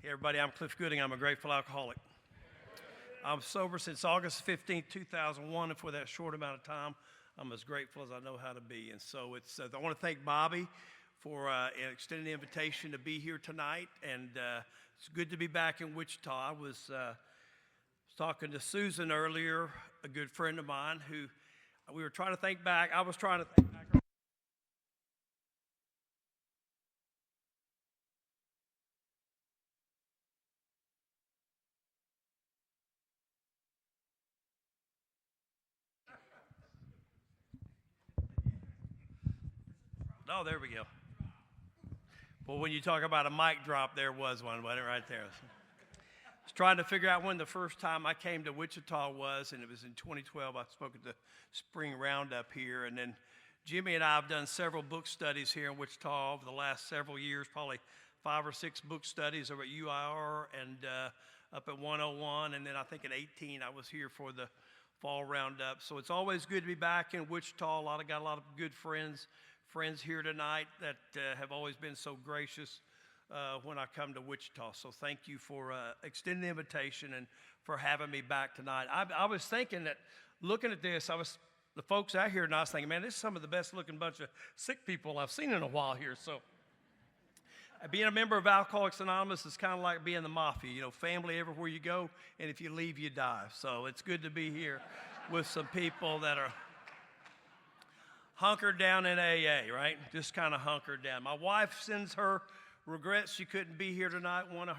Hey everybody, I'm Clif Gooding. I'm a grateful alcoholic. I'm sober since August 15, 2001, and for that short amount of time, I'm as grateful as I know how to be. And so I want to thank Bobby for extending the invitation to be here tonight, and it's good to be back in Wichita. I was talking to Susan earlier, a good friend of mine, who we were trying to think back. I was trying to think back. Oh, there we go. Well, when you talk about a mic drop, there was one, wasn't it, right there? I was trying to figure out when the first time I came to Wichita was, and it was in 2012. I spoke at the spring roundup here, and then Jimmy and I have done several book studies here in Wichita over the last several years, probably 5 or 6 book studies over at UIR and up at 101, and then I think at 18 I was here for the fall roundup. So it's always good to be back in Wichita. Got a lot of good friends here tonight that have always been so gracious when I come to Wichita. So thank you for extending the invitation and for having me back tonight. I was thinking that looking at this, the folks out here, and I was thinking, man, this is some of the best looking bunch of sick people I've seen in a while here. So being a member of Alcoholics Anonymous is kind of like being the mafia, family everywhere you go, and if you leave, you die. So it's good to be here with some people that are hunkered down in AA, right? Just kind of hunkered down. My wife sends her regrets she couldn't be here tonight. One of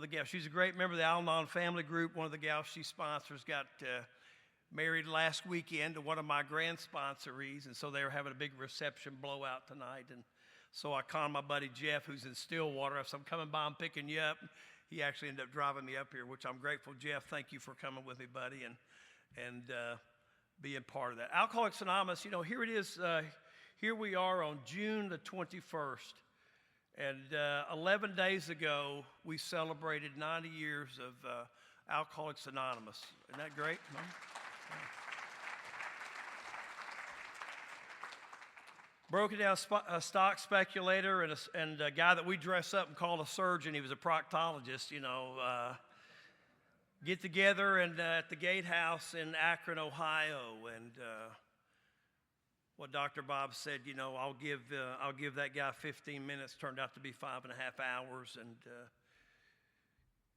the gals, she's a great member of the Al-Anon family group. One of the gals she sponsors got married last weekend to one of my grand sponsorees, and so they were having a big reception blowout tonight. And so I called my buddy Jeff, who's in Stillwater. I said, I'm coming by, I'm picking you up. He actually ended up driving me up here, which I'm grateful. Jeff, thank you for coming with me, buddy, and being part of that. Alcoholics Anonymous, here it is. Here we are on June the 21st. And 11 days ago, we celebrated 90 years of Alcoholics Anonymous. Isn't that great? No? Broken down stock speculator and a guy that we dress up and call a surgeon. He was a proctologist, get together and at the Gatehouse in Akron, Ohio, and what Dr. Bob said, I'll give that guy 15 minutes. Turned out to be 5.5 hours, and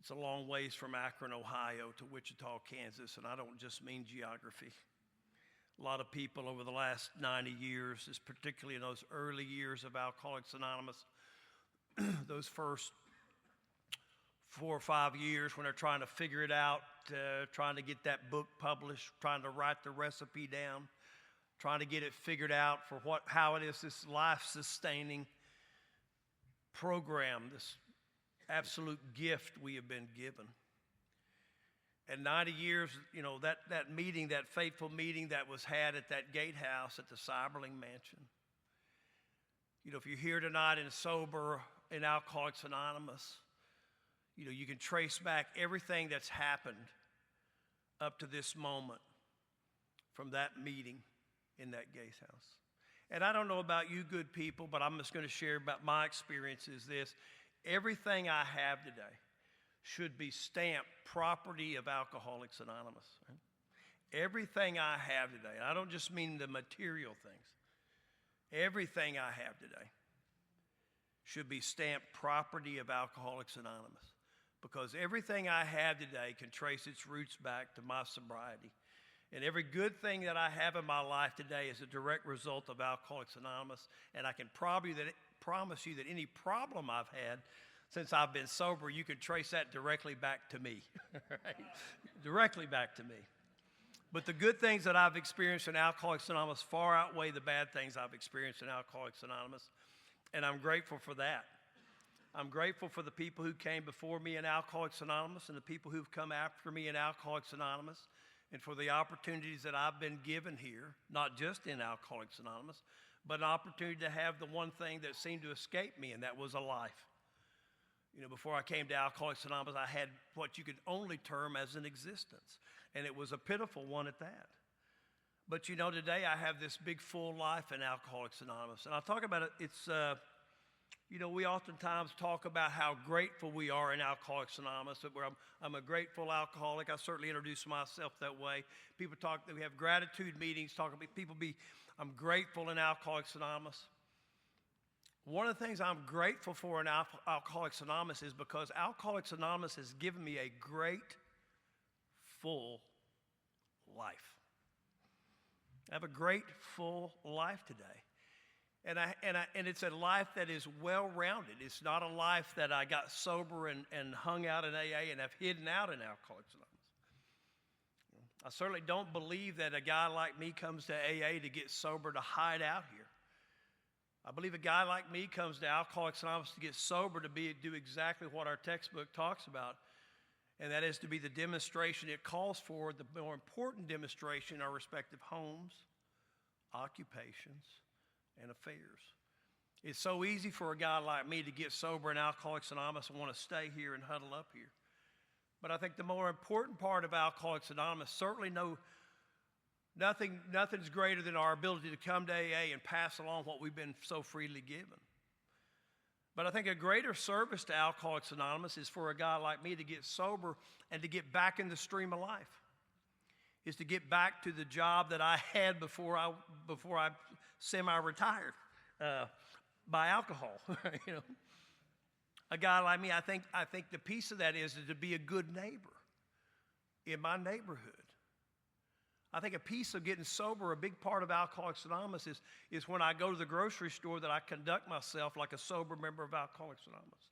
it's a long ways from Akron, Ohio, to Wichita, Kansas, and I don't just mean geography. A lot of people over the last 90 years, particularly in those early years of Alcoholics Anonymous, those first 4 or 5 years when they're trying to figure it out, trying to get that book published, trying to write the recipe down, trying to get it figured out for how it is, this life-sustaining program, this absolute gift we have been given. And 90 years, that meeting, that fateful meeting that was had at that Gatehouse at the Cyberling Mansion. If you're here tonight and sober in Alcoholics Anonymous, you can trace back everything that's happened up to this moment from that meeting in that Gatehouse. And I don't know about you good people, but I'm just going to share about my experience is this. Everything I have today should be stamped property of Alcoholics Anonymous. Right? Everything I have today, and I don't just mean the material things, everything I have today should be stamped property of Alcoholics Anonymous. Because everything I have today can trace its roots back to my sobriety. And every good thing that I have in my life today is a direct result of Alcoholics Anonymous. And I can promise you that any problem I've had since I've been sober, you can trace that directly back to me. Right? Directly back to me. But the good things that I've experienced in Alcoholics Anonymous far outweigh the bad things I've experienced in Alcoholics Anonymous. And I'm grateful for that. I'm grateful for the people who came before me in Alcoholics Anonymous and the people who've come after me in Alcoholics Anonymous, and for the opportunities that I've been given here, not just in Alcoholics Anonymous, but an opportunity to have the one thing that seemed to escape me, and that was a life. Before I came to Alcoholics Anonymous, I had what you could only term as an existence, and it was a pitiful one at that. But today I have this big full life in Alcoholics Anonymous, and I'll talk about it. It's You know, we oftentimes talk about how grateful we are in Alcoholics Anonymous. I'm a grateful alcoholic. I certainly introduce myself that way. People talk that we have gratitude meetings, I'm grateful in Alcoholics Anonymous. One of the things I'm grateful for in Alcoholics Anonymous is because Alcoholics Anonymous has given me a great, full life. I have a great, full life today. And it's a life that is well-rounded. It's not a life that I got sober and hung out in AA and have hidden out in Alcoholics Anonymous. I certainly don't believe that a guy like me comes to AA to get sober to hide out here. I believe a guy like me comes to Alcoholics Anonymous to get sober to do exactly what our textbook talks about, and that is to be the demonstration it calls for, the more important demonstration in our respective homes, occupations, and affairs. It's so easy for a guy like me to get sober in Alcoholics Anonymous and want to stay here and huddle up here. But I think the more important part of Alcoholics Anonymous, certainly nothing's greater than our ability to come to AA and pass along what we've been so freely given. But I think a greater service to Alcoholics Anonymous is for a guy like me to get sober and to get back in the stream of life. Is to get back to the job that I had before I semi-retired by alcohol. You know, a guy like me, I think the piece of that is to be a good neighbor in my neighborhood. I think a piece of getting sober, a big part of Alcoholics Anonymous is when I go to the grocery store that I conduct myself like a sober member of Alcoholics Anonymous.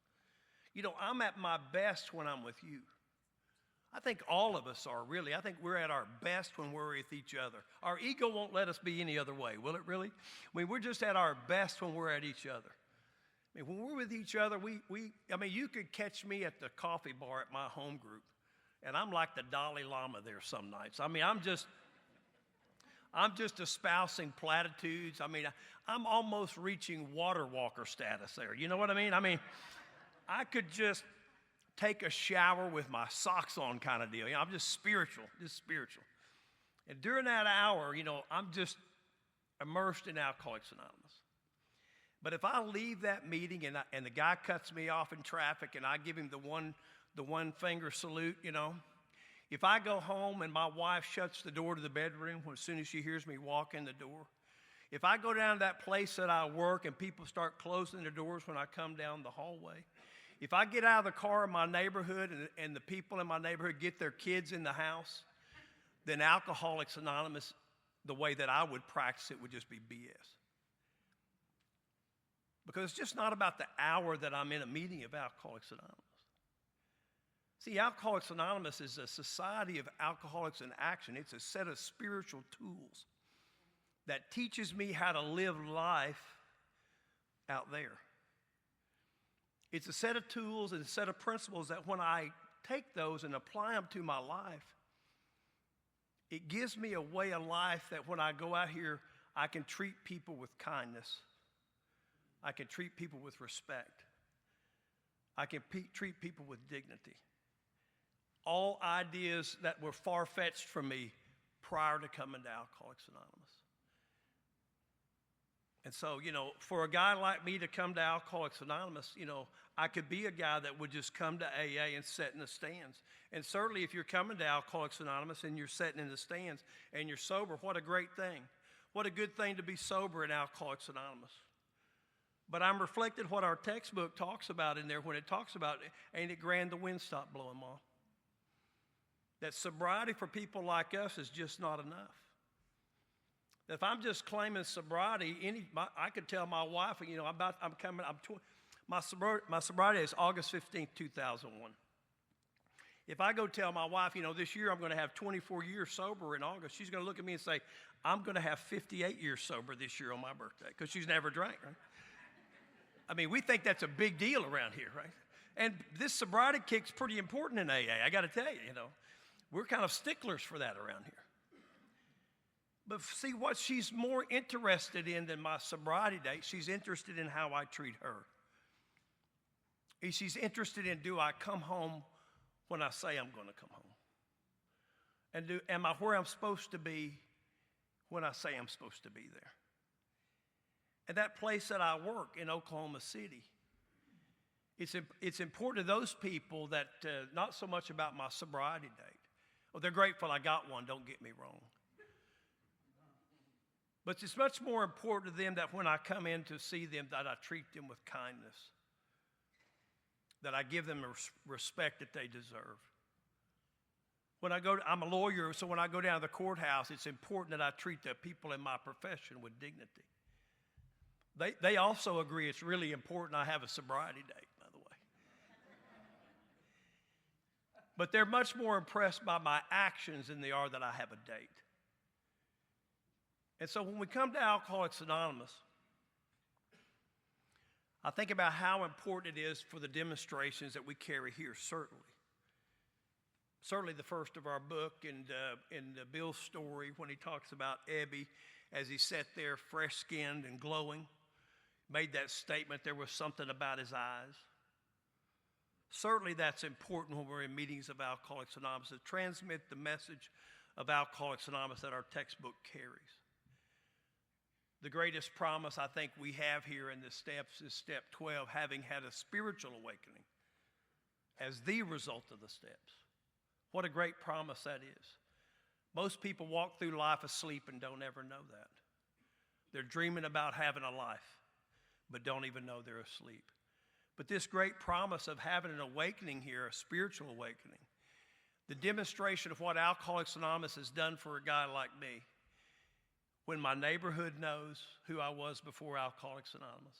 You know, I'm at my best when I'm with you. I think all of us are, really. I think we're at our best when we're with each other. Our ego won't let us be any other way, will it really? I mean, we're just at our best when we're at each other. I mean, when we're with each other, you could catch me at the coffee bar at my home group, and I'm like the Dalai Lama there some nights. I mean, I'm just espousing platitudes. I mean, I'm almost reaching water walker status there. You know what I mean? I mean, I could just take a shower with my socks on kind of deal. You know, I'm just spiritual. And during that hour, you know, I'm just immersed in Alcoholics Anonymous. But if I leave that meeting and the guy cuts me off in traffic and I give him the one finger salute, you know, if I go home and my wife shuts the door to the bedroom as soon as she hears me walk in the door, if I go down to that place that I work and people start closing their doors when I come down the hallway, if I get out of the car in my neighborhood and the people in my neighborhood get their kids in the house, then Alcoholics Anonymous, the way that I would practice it, would just be BS. Because it's just not about the hour that I'm in a meeting of Alcoholics Anonymous. See, Alcoholics Anonymous is a society of alcoholics in action. It's a set of spiritual tools that teaches me how to live life out there. It's a set of tools and a set of principles that when I take those and apply them to my life, it gives me a way of life that when I go out here, I can treat people with kindness. I can treat people with respect. I can treat people with dignity. All ideas that were far-fetched from me prior to coming to Alcoholics Anonymous. And so, you know, for a guy like me to come to Alcoholics Anonymous, you know, I could be a guy that would just come to AA and sit in the stands. And certainly if you're coming to Alcoholics Anonymous and you're sitting in the stands and you're sober, what a great thing. What a good thing to be sober in Alcoholics Anonymous. But I'm reflecting what our textbook talks about in there when it talks about, ain't it grand the wind stopped blowing, Mom? That sobriety for people like us is just not enough. If I'm just claiming sobriety, I could tell my wife, you know, my sobriety is August 15th, 2001. If I go tell my wife, you know, this year I'm going to have 24 years sober in August, she's going to look at me and say, I'm going to have 58 years sober this year on my birthday, because she's never drank, right? I mean, we think that's a big deal around here, right? And this sobriety kick's pretty important in AA, I got to tell you, you know. We're kind of sticklers for that around here. But see, what she's more interested in than my sobriety date, she's interested in how I treat her. She's interested in, do I come home when I say I'm going to come home? And am I where I'm supposed to be when I say I'm supposed to be there? And that place that I work in Oklahoma City, It's important to those people that not so much about my sobriety date. Well, they're grateful I got one, don't get me wrong. But it's much more important to them that when I come in to see them, that I treat them with kindness, that I give them the respect that they deserve. I'm a lawyer, so when I go down to the courthouse, it's important that I treat the people in my profession with dignity. They also agree it's really important I have a sobriety date, by the way. But they're much more impressed by my actions than they are that I have a date. And so when we come to Alcoholics Anonymous, I think about how important it is for the demonstrations that we carry here, certainly. Certainly the first of our book and Bill's story when he talks about Ebby as he sat there fresh-skinned and glowing, made that statement, there was something about his eyes. Certainly that's important when we're in meetings of Alcoholics Anonymous, to transmit the message of Alcoholics Anonymous that our textbook carries. The greatest promise I think we have here in the steps is step 12, having had a spiritual awakening as the result of the steps. What a great promise that is. Most people walk through life asleep and don't ever know that. They're dreaming about having a life, but don't even know they're asleep. But this great promise of having an awakening here, a spiritual awakening, the demonstration of what Alcoholics Anonymous has done for a guy like me, when my neighborhood knows who I was before Alcoholics Anonymous,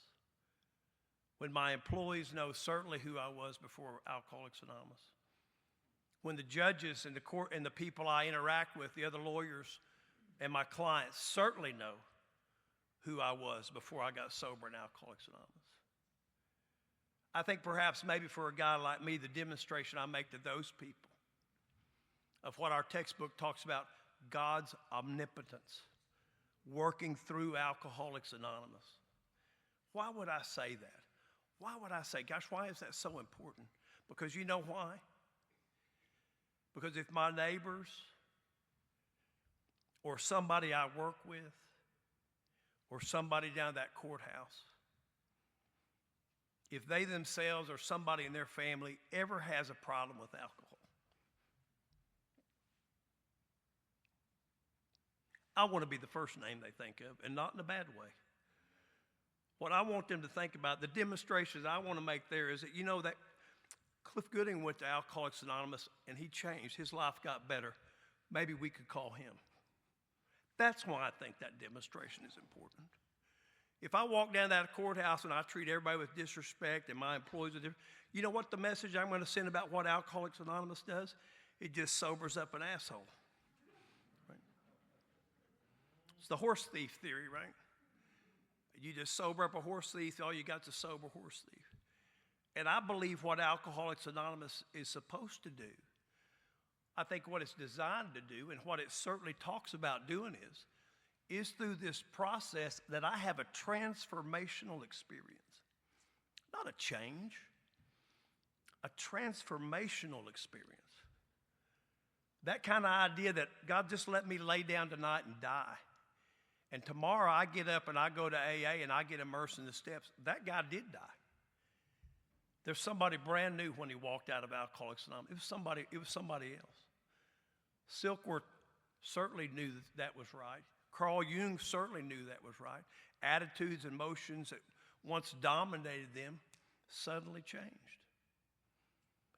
when my employees know certainly who I was before Alcoholics Anonymous, when the judges and the court and the people I interact with, the other lawyers and my clients certainly know who I was before I got sober in Alcoholics Anonymous. I think perhaps maybe for a guy like me, the demonstration I make to those people of what our textbook talks about, God's omnipotence, working through Alcoholics Anonymous. Why would I say that? Why would I say, gosh, why is that so important? Because you know why? Because if my neighbors or somebody I work with or somebody down at that courthouse, if they themselves or somebody in their family ever has a problem with alcohol, I want to be the first name they think of, and not in a bad way. What I want them to think about, the demonstrations I want to make there is that, you know, that Clif Gooding went to Alcoholics Anonymous and he changed. His life got better. Maybe we could call him. That's why I think that demonstration is important. If I walk down that courthouse and I treat everybody with disrespect and my employees with different, you know what the message I'm going to send about what Alcoholics Anonymous does? It just sobers up an asshole. Right? It's the horse thief theory, right? You just sober up a horse thief, all you got's a sober horse thief. And I believe what Alcoholics Anonymous is supposed to do, I think what it's designed to do and what it certainly talks about doing is through this process that I have a transformational experience. Not a change, a transformational experience. That kind of idea that God just let me lay down tonight and die. And tomorrow I get up and I go to AA and I get immersed in the steps. That guy did die. There's somebody brand new when he walked out of Alcoholics Anonymous. It was somebody else. Silkworth certainly knew that was right. Carl Jung certainly knew that was right. Attitudes and emotions that once dominated them suddenly changed.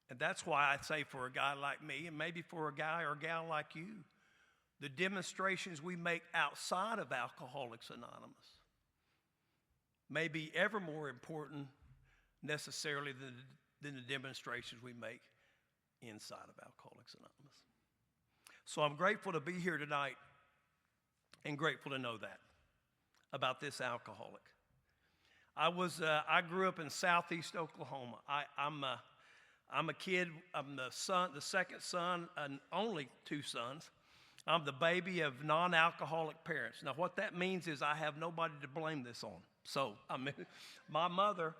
And that's why I say for a guy like me, and maybe for a guy or gal like you, the demonstrations we make outside of Alcoholics Anonymous may be ever more important necessarily than the demonstrations we make inside of Alcoholics Anonymous. So I'm grateful to be here tonight and grateful to know that about this alcoholic. I grew up in southeast Oklahoma. I'm a kid. I'm the second son, and only two sons. I'm the baby of non-alcoholic parents. Now, what that means is I have nobody to blame this on. So, my mother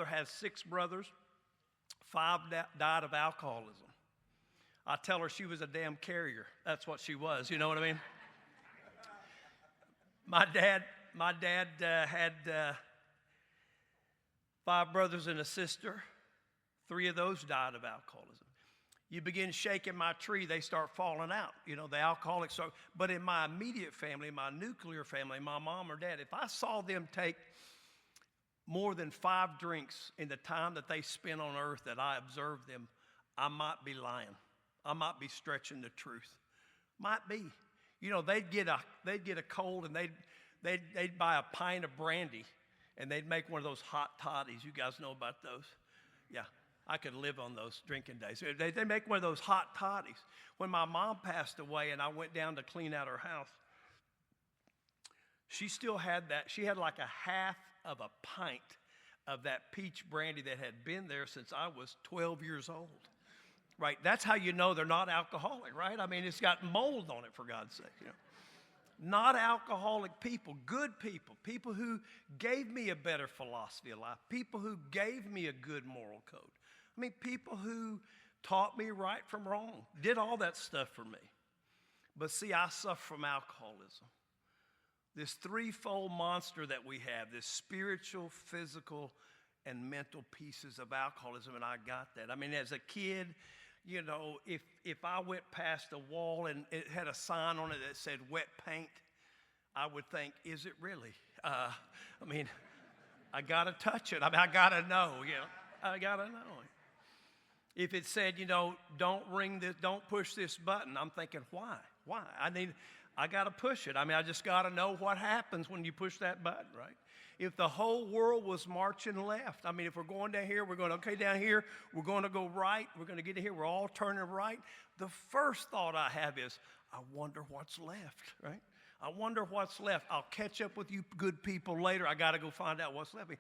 has 6 brothers. 5 died of alcoholism. I tell her she was a damn carrier. That's what she was. You know what I mean? My dad had 5 brothers and a sister. 3 of those died of alcoholism. You begin shaking my tree, they start falling out. You know, the alcoholics start. But in my immediate family, my nuclear family, my mom or dad, if I saw them take more than 5 drinks in the time that they spent on earth that I observed them, I might be lying. I might be stretching the truth. Might be. You know, they'd get a cold and they'd buy a pint of brandy and they'd make one of those hot toddies. You guys know about those? Yeah, I could live on those drinking days. They make one of those hot toddies. When my mom passed away and I went down to clean out her house, she still had that. She had like a half of a pint of that peach brandy that had been there since I was 12 years old. Right? That's how you know they're not alcoholic, right? I mean, it's got mold on it, for God's sake. You know? Not alcoholic people, good people, people who gave me a better philosophy of life, people who gave me a good moral code. I mean, people who taught me right from wrong, did all that stuff for me. But see, I suffer from alcoholism. This threefold monster that we have, this spiritual, physical, and mental pieces of alcoholism, and I got that. I mean, as a kid, you know, if I went past a wall and it had a sign on it that said wet paint, I would think, is it really? I mean, I got to touch it. I mean, I got to know, you know. I got to know. If it said, you know, don't push this button, I'm thinking, why? Why? I got to push it. I mean, I just got to know what happens when you push that button, right? If the whole world was marching left, I mean, if we're going down here, we're going, okay, down here, we're going to go right, we're going to get in here, we're all turning right. The first thought I have is, I wonder what's left, right? I wonder what's left. I'll catch up with you good people later. I got to go find out what's left.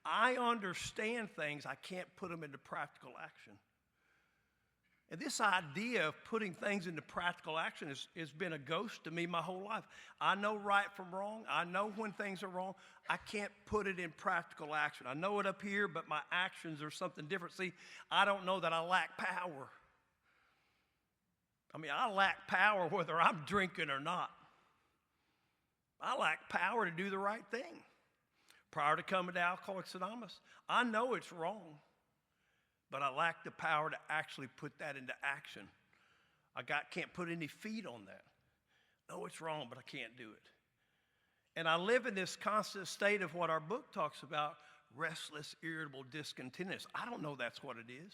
I understand things. I can't put them into practical action. And this idea of putting things into practical action has been a ghost to me my whole life. I know right from wrong. I know when things are wrong. I can't put it in practical action. I know it up here, but my actions are something different. See, I don't know that I lack power. I mean, I lack power whether I'm drinking or not. I lack power to do the right thing. Prior to coming to Alcoholics Anonymous, I know it's wrong. But I lack the power to actually put that into action. Can't put any feet on that. No, it's wrong, but I can't do it. And I live in this constant state of what our book talks about, restless, irritable discontentedness. I don't know that's what it is.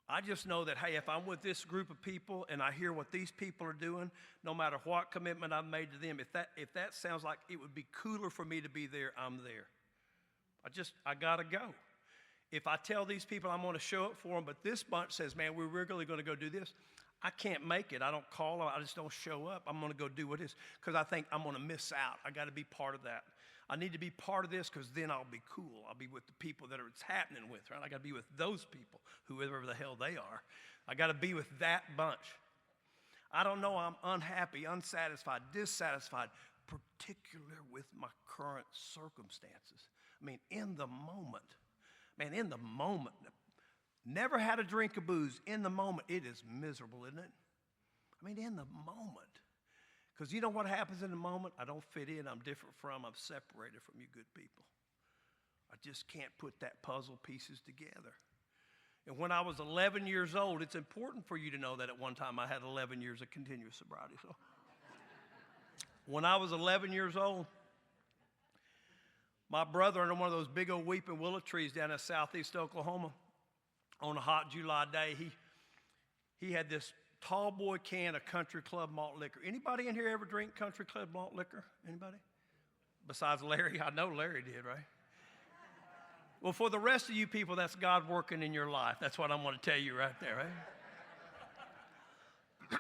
I just know that, hey, if I'm with this group of people and I hear what these people are doing, no matter what commitment I've made to them, if that sounds like it would be cooler for me to be there, I'm there. I got to go. If I tell these people I'm going to show up for them, but this bunch says, man, we're really going to go do this, I can't make it. I don't call them. I just don't show up. I'm going to go do what it is because I think I'm going to miss out. I got to be part of that. I need to be part of this because then I'll be cool. I'll be with the people that it's happening with, right? I got to be with those people, whoever the hell they are. I got to be with that bunch. I don't know. I'm unhappy, unsatisfied, dissatisfied, particularly with my current circumstances. I mean, in the moment. Man, in the moment, never had a drink of booze. In the moment, it is miserable, isn't it? I mean, in the moment. Because you know what happens in the moment? I don't fit in. I'm different from. I'm separated from you good people. I just can't put that puzzle pieces together. And when I was 11 years old, it's important for you to know that at one time I had 11 years of continuous sobriety. So when I was 11 years old, my brother, under one of those big old weeping willow trees down in southeast Oklahoma, on a hot July day, he had this tall boy can of Country Club malt liquor. Anybody in here ever drink Country Club malt liquor? Anybody? Besides Larry? I know Larry did, right? Well, for the rest of you people, that's God working in your life. That's what I'm going to tell you right there, right?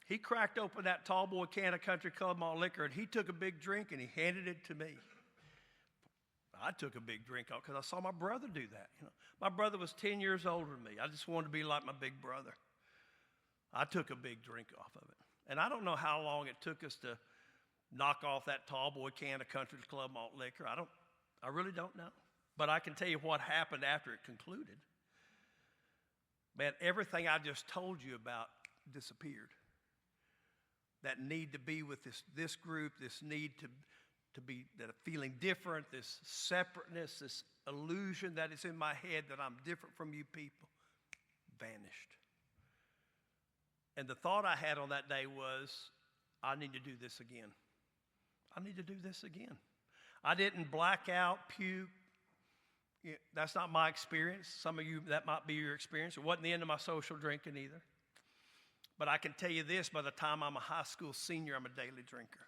He cracked open that tall boy can of Country Club malt liquor, and he took a big drink, and he handed it to me. I took a big drink off because I saw my brother do that. You know, my brother was 10 years older than me. I just wanted to be like my big brother. I took a big drink off of it. And I don't know how long it took us to knock off that tall boy can of Country Club malt liquor. I really don't know. But I can tell you what happened after it concluded. Man, everything I just told you about disappeared. That need to be with this group, this need that I'm feeling different, this separateness, this illusion that is in my head that I'm different from you people, vanished. And the thought I had on that day was, I need to do this again. I need to do this again. I didn't black out, puke. Yeah, that's not my experience. Some of you, that might be your experience. It wasn't the end of my social drinking either. But I can tell you this, by the time I'm a high school senior, I'm a daily drinker.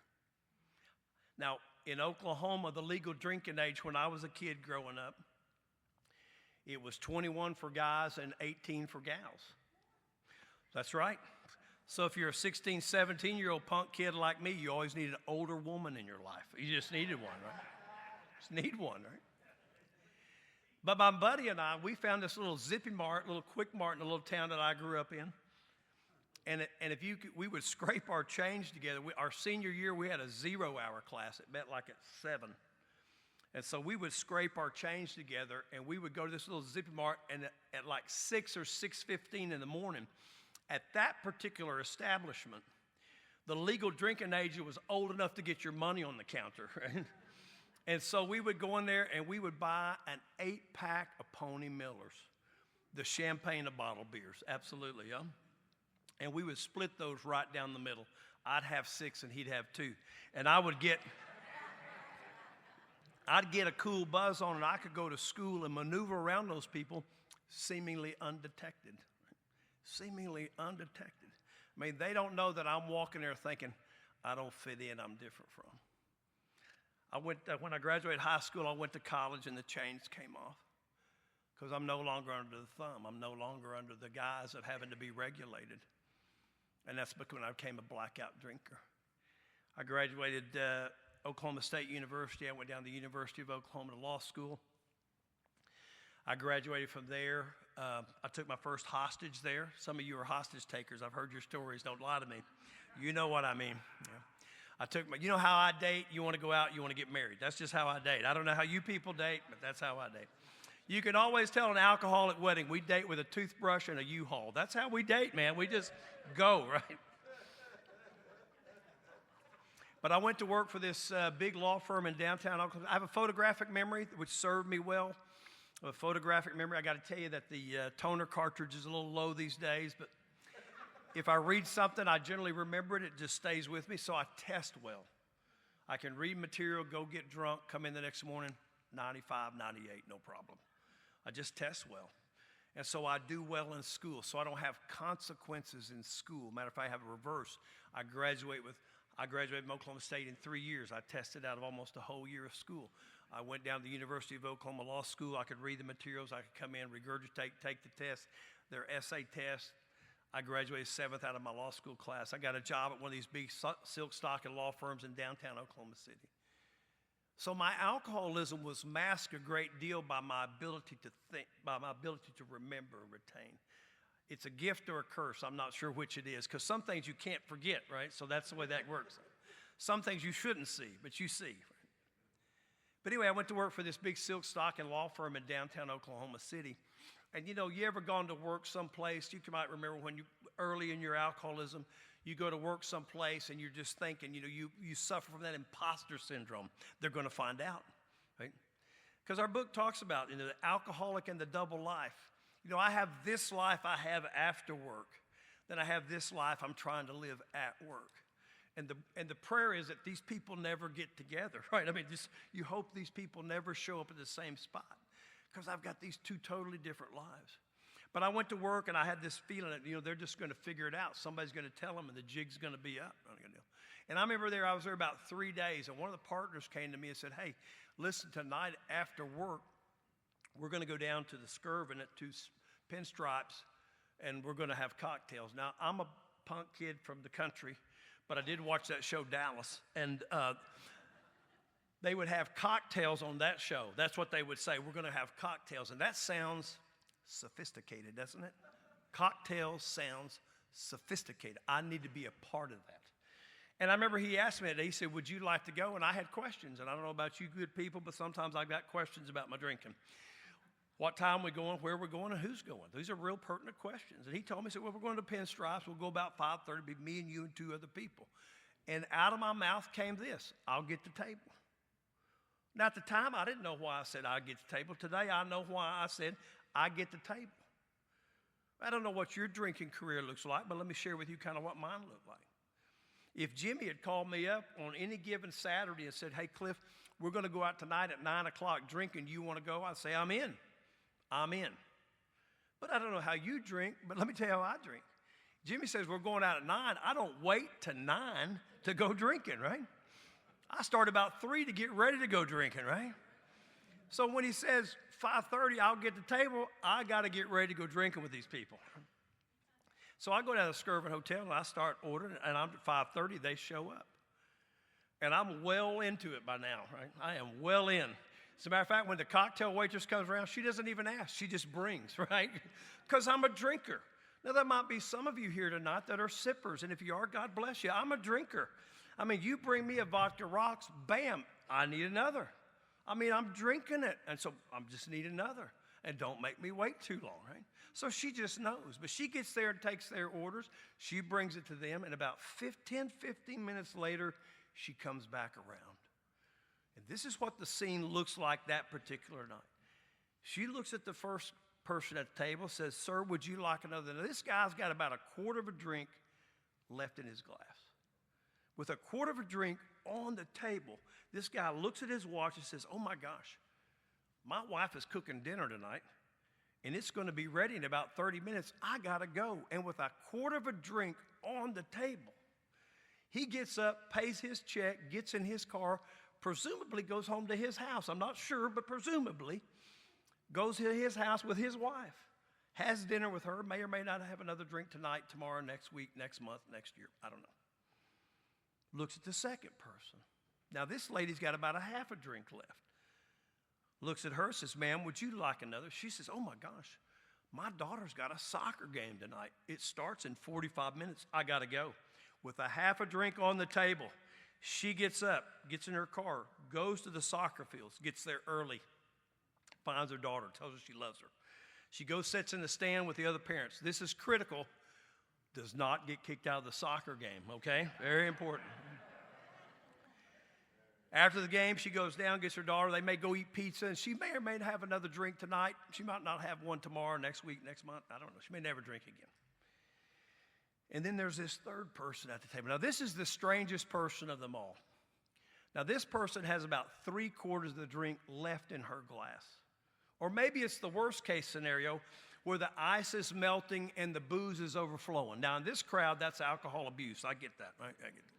Now, in Oklahoma, the legal drinking age when I was a kid growing up, it was 21 for guys and 18 for gals. That's right. So if you're a 16, 17-year-old punk kid like me, you always need an older woman in your life. You just needed one, right? Just need one, right? But my buddy and I, we found this little Zippy Mart, little Quick Mart in a little town that I grew up in. And if you could, we would scrape our change together. Our senior year, we had a 0-hour class. It met like at 7. And so we would scrape our change together, and we would go to this little Zippy Mart, and at like 6 or 6:15 in the morning, at that particular establishment, the legal drinking age was old enough to get your money on the counter, right? And so we would go in there, and we would buy an 8-pack of Pony Millers, the champagne of bottled beers, absolutely, yeah. And we would split those right down the middle. I'd have 6 and he'd have 2. And I'd get a cool buzz on, and I could go to school and maneuver around those people seemingly undetected. Seemingly undetected. I mean, they don't know that I'm walking there thinking, I don't fit in, I'm different from. When I graduated high school, I went to college and the chains came off. Because I'm no longer under the thumb. I'm no longer under the guise of having to be regulated. And that's because I became a blackout drinker. I graduated Oklahoma State University. I went down to the University of Oklahoma to law school. I graduated from there. I took my first hostage there. Some of you are hostage takers. I've heard your stories. Don't lie to me. You know what I mean. Yeah. You know how I date? You want to go out, you want to get married. That's just how I date. I don't know how you people date, but that's how I date. You can always tell an alcoholic wedding, we date with a toothbrush and a U-Haul. That's how we date, man. We just go, right? But I went to work for this big law firm in downtown Oklahoma. I have a photographic memory, which served me well. A photographic memory. I got to tell you that the toner cartridge is a little low these days, but if I read something, I generally remember it. It just stays with me, so I test well. I can read material, go get drunk, come in the next morning, 95, 98, no problem. I just test well. And so I do well in school, so I don't have consequences in school. Matter of fact, I have a reverse. I graduated from Oklahoma State in 3 years. I tested out of almost a whole year of school. I went down to the University of Oklahoma Law School. I could read the materials. I could come in, regurgitate, take the test, their essay test. I graduated 7th out of my law school class. I got a job at one of these big silk stocking law firms in downtown Oklahoma City. So my alcoholism was masked a great deal by my ability to think, by my ability to remember and retain. It's a gift or a curse. I'm not sure which it is, because some things you can't forget, right? So that's the way that works. Some things you shouldn't see, but you see. Right? But anyway, I went to work for this big silk stocking law firm in downtown Oklahoma City. And you know, you ever gone to work someplace, you might remember when early in your alcoholism, you go to work someplace and you're just thinking, you know, you suffer from that imposter syndrome. They're going to find out, right? Because our book talks about, you know, the alcoholic and the double life. You know, I have this life I have after work. Then I have this life I'm trying to live at work. And the prayer is that these people never get together, right? I mean, you hope these people never show up at the same spot, because I've got these two totally different lives. But I went to work and I had this feeling that, you know, they're just going to figure it out. Somebody's going to tell them and the jig's going to be up. And I remember I was there about 3 days, and one of the partners came to me and said, hey, listen, tonight after work, we're going to go down to the Skirvin at 2 Pinstripes, and we're going to have cocktails. Now, I'm a punk kid from the country, but I did watch that show, Dallas, and they would have cocktails on that show. That's what they would say. We're going to have cocktails, and that sounds sophisticated, doesn't it? Cocktails sounds sophisticated. I need to be a part of that. And I remember he asked me that. He said, would you like to go? And I had questions. And I don't know about you good people, but sometimes I've got questions about my drinking. What time we going, where we're going, and who's going? These are real pertinent questions. And he told me, he said, well, we're going to Pinstripes. We'll go about 5:30. It'll be me and you and 2 other people. And out of my mouth came this: I'll get the table. Now, at the time, I didn't know why I said I get the table. Today, I know why I said I get the table. I don't know what your drinking career looks like, but let me share with you kind of what mine looked like. If Jimmy had called me up on any given Saturday and said, hey, Clif, we're going to go out tonight at 9 o'clock drinking. You want to go? I'd say, I'm in. I'm in. But I don't know how you drink, but let me tell you how I drink. Jimmy says we're going out at 9. I don't wait to 9 to go drinking, right? I start about 3 to get ready to go drinking, right? So when he says 5:30, I'll get the table, I got to get ready to go drinking with these people. So I go down to the Skirvin Hotel, and I start ordering, and I'm at 5:30, they show up. And I'm well into it by now, right? I am well in. As a matter of fact, when the cocktail waitress comes around, she doesn't even ask. She just brings, right? Because I'm a drinker. Now, there might be some of you here tonight that are sippers, and if you are, God bless you. I'm a drinker. I mean, you bring me a vodka rocks, bam, I need another. I mean, I'm drinking it, and so I just need another. And don't make me wait too long, right? So she just knows. But she gets there and takes their orders. She brings it to them, and about 15 minutes later, she comes back around. And this is what the scene looks like that particular night. She looks at the first person at the table, says, sir, would you like another? Now, this guy's got about a quarter of a drink left in his glass. With a quarter of a drink on the table, this guy looks at his watch and says, oh my gosh, my wife is cooking dinner tonight, and it's going to be ready in about 30 minutes. I got to go. And with a quarter of a drink on the table, he gets up, pays his check, gets in his car, presumably goes home to his house. I'm not sure, but presumably goes to his house with his wife, has dinner with her, may or may not have another drink tonight, tomorrow, next week, next month, next year. I don't know. Looks at the second person. Now, this lady's got about a half a drink left. Looks at her, says, ma'am, would you like another? She says, oh my gosh, my daughter's got a soccer game tonight. It starts in 45 minutes. I got to go. With a half a drink on the table, she gets up, gets in her car, goes to the soccer fields, gets there early, finds her daughter, tells her she loves her. She goes, sits in the stand with the other parents. This is critical. Does not get kicked out of the soccer game, okay? Very important. After the game, she goes down, gets her daughter. They may go eat pizza, and she may or may not have another drink tonight. She might not have one tomorrow, next week, next month. I don't know. She may never drink again. And then there's this third person at the table. Now, this is the strangest person of them all. Now, this person has about 3/4 of the drink left in her glass. Or maybe it's the worst case scenario where the ice is melting and the booze is overflowing. Now, in this crowd, that's alcohol abuse. I get that, right? I get that.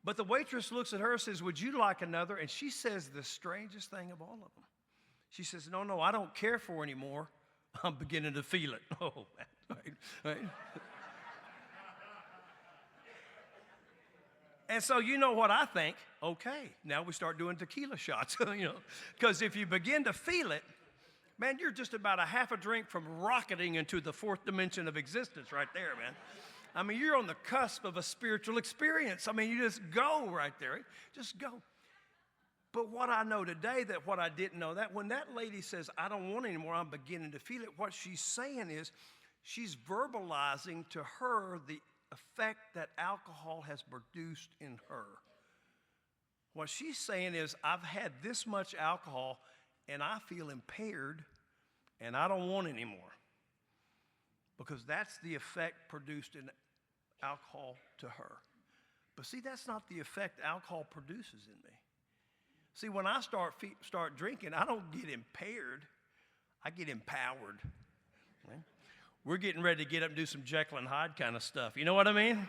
But the waitress looks at her and says, would you like another? And she says the strangest thing of all of them. She says, no, I don't care for anymore. I'm beginning to feel it. Oh, right. And so you know what I think? Okay, now we start doing tequila shots, because if you begin to feel it, man, you're just about a half a drink from rocketing into the fourth dimension of existence right there, man. I mean, you're on the cusp of a spiritual experience. I mean, you just go right there. Just go. But what I know today, that what I didn't know, that when that lady says, I don't want it anymore, I'm beginning to feel it, what she's saying is she's verbalizing to her the effect that alcohol has produced in her. What she's saying is, I've had this much alcohol, and I feel impaired, and I don't want any more. Because that's the effect produced in alcohol to her. But see, that's not the effect alcohol produces in me. See, when I start drinking, I don't get impaired. I get empowered. Right? We're getting ready to get up and do some Jekyll and Hyde kind of stuff. You know what I mean?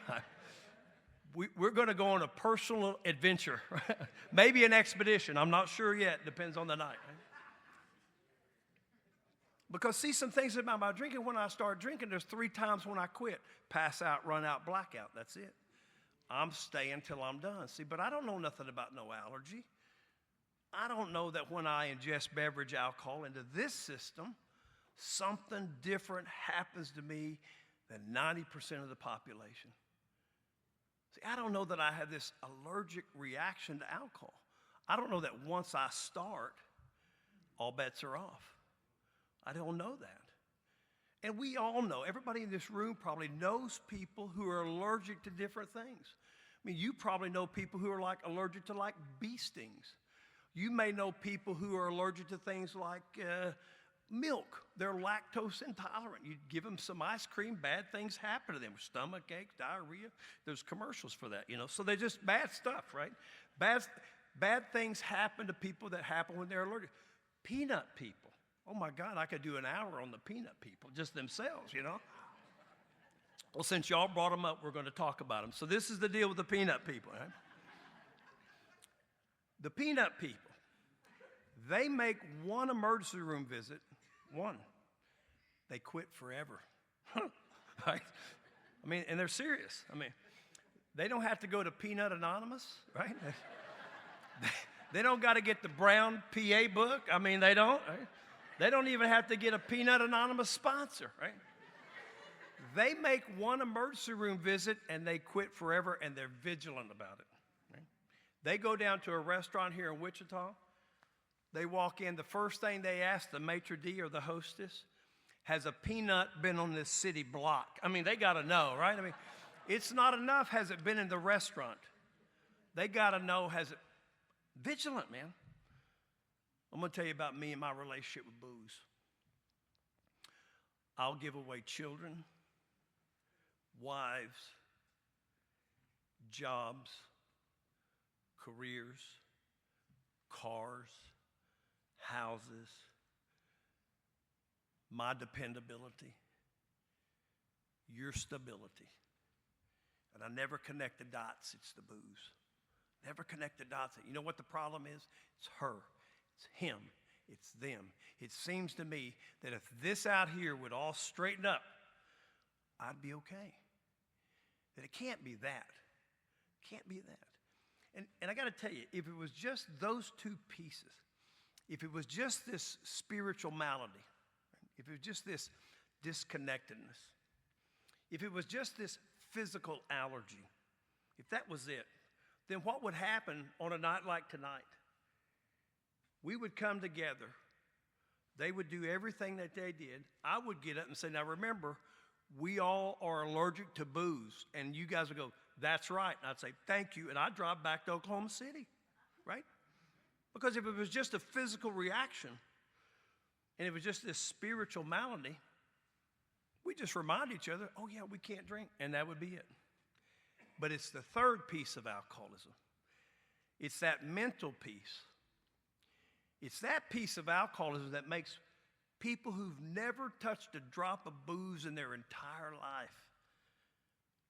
We're going to go on a personal adventure. Maybe an expedition. I'm not sure yet. Depends on the night. Right? Because see, some things about my drinking, when I start drinking, there's 3 times when I quit. Pass out, run out, blackout. That's it. I'm staying till I'm done. See, but I don't know nothing about no allergy. I don't know that when I ingest beverage alcohol into this system, something different happens to me than 90% of the population. See, I don't know that I have this allergic reaction to alcohol. I don't know that once I start, all bets are off. I don't know that. And we all know, everybody in this room probably knows people who are allergic to different things. I mean, you probably know people who are like allergic to like bee stings. You may know people who are allergic to things like milk. They're lactose intolerant. You give them some ice cream, bad things happen to them. Stomach aches, diarrhea. There's commercials for that, So they're just bad stuff, right? Bad things happen to people that happen when they're allergic. Peanut people. Oh my God, I could do an hour on the peanut people, just themselves, Well, since y'all brought them up, we're going to talk about them. So this is the deal with the peanut people, right? The peanut people, they make one emergency room visit, one. They quit forever, right? I mean, and they're serious. I mean, they don't have to go to Peanut Anonymous, right? They don't got to get the brown PA book. I mean, they don't. Right? They don't even have to get a Peanut Anonymous sponsor, right? They make one emergency room visit and they quit forever, and they're vigilant about it. Right? They go down to a restaurant here in Wichita. They walk in. The first thing they ask the maitre d' or the hostess, has a peanut been on this city block? I mean, they got to know, right? I mean, it's not enough, has it been in the restaurant? They got to know, has it, vigilant, man. I'm going to tell you about me and my relationship with booze. I'll give away children, wives, jobs, careers, cars, houses, my dependability, your stability. And I never connect the dots. It's the booze. Never connect the dots. You know what the problem is? It's her. It's him. It's them. It seems to me that if this out here would all straighten up, I'd be okay. That it can't be that. Can't be that. And I got to tell you, if it was just those two pieces, if it was just this spiritual malady, if it was just this disconnectedness, if it was just this physical allergy, if that was it, then what would happen on a night like tonight? We would come together. They would do everything that they did. I would get up and say, now remember, we all are allergic to booze. And you guys would go, that's right. And I'd say, thank you. And I'd drive back to Oklahoma City, right? Because if it was just a physical reaction, and it was just this spiritual malady, we just remind each other, oh yeah, we can't drink, and that would be it. But it's the third piece of alcoholism. It's that mental piece. It's that piece of alcoholism that makes people who've never touched a drop of booze in their entire life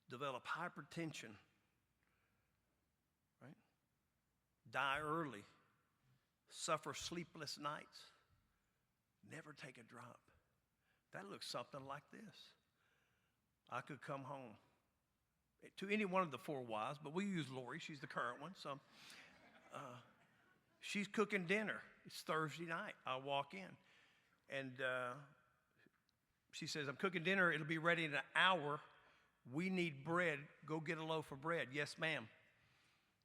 develop hypertension, right? Die early, suffer sleepless nights, never take a drop. That looks something like this. I could come home to any one of the four wives, but we use Lori. She's the current one. So she's cooking dinner. It's Thursday night. I walk in, and she says, I'm cooking dinner. It'll be ready in an hour. We need bread. Go get a loaf of bread. Yes, ma'am.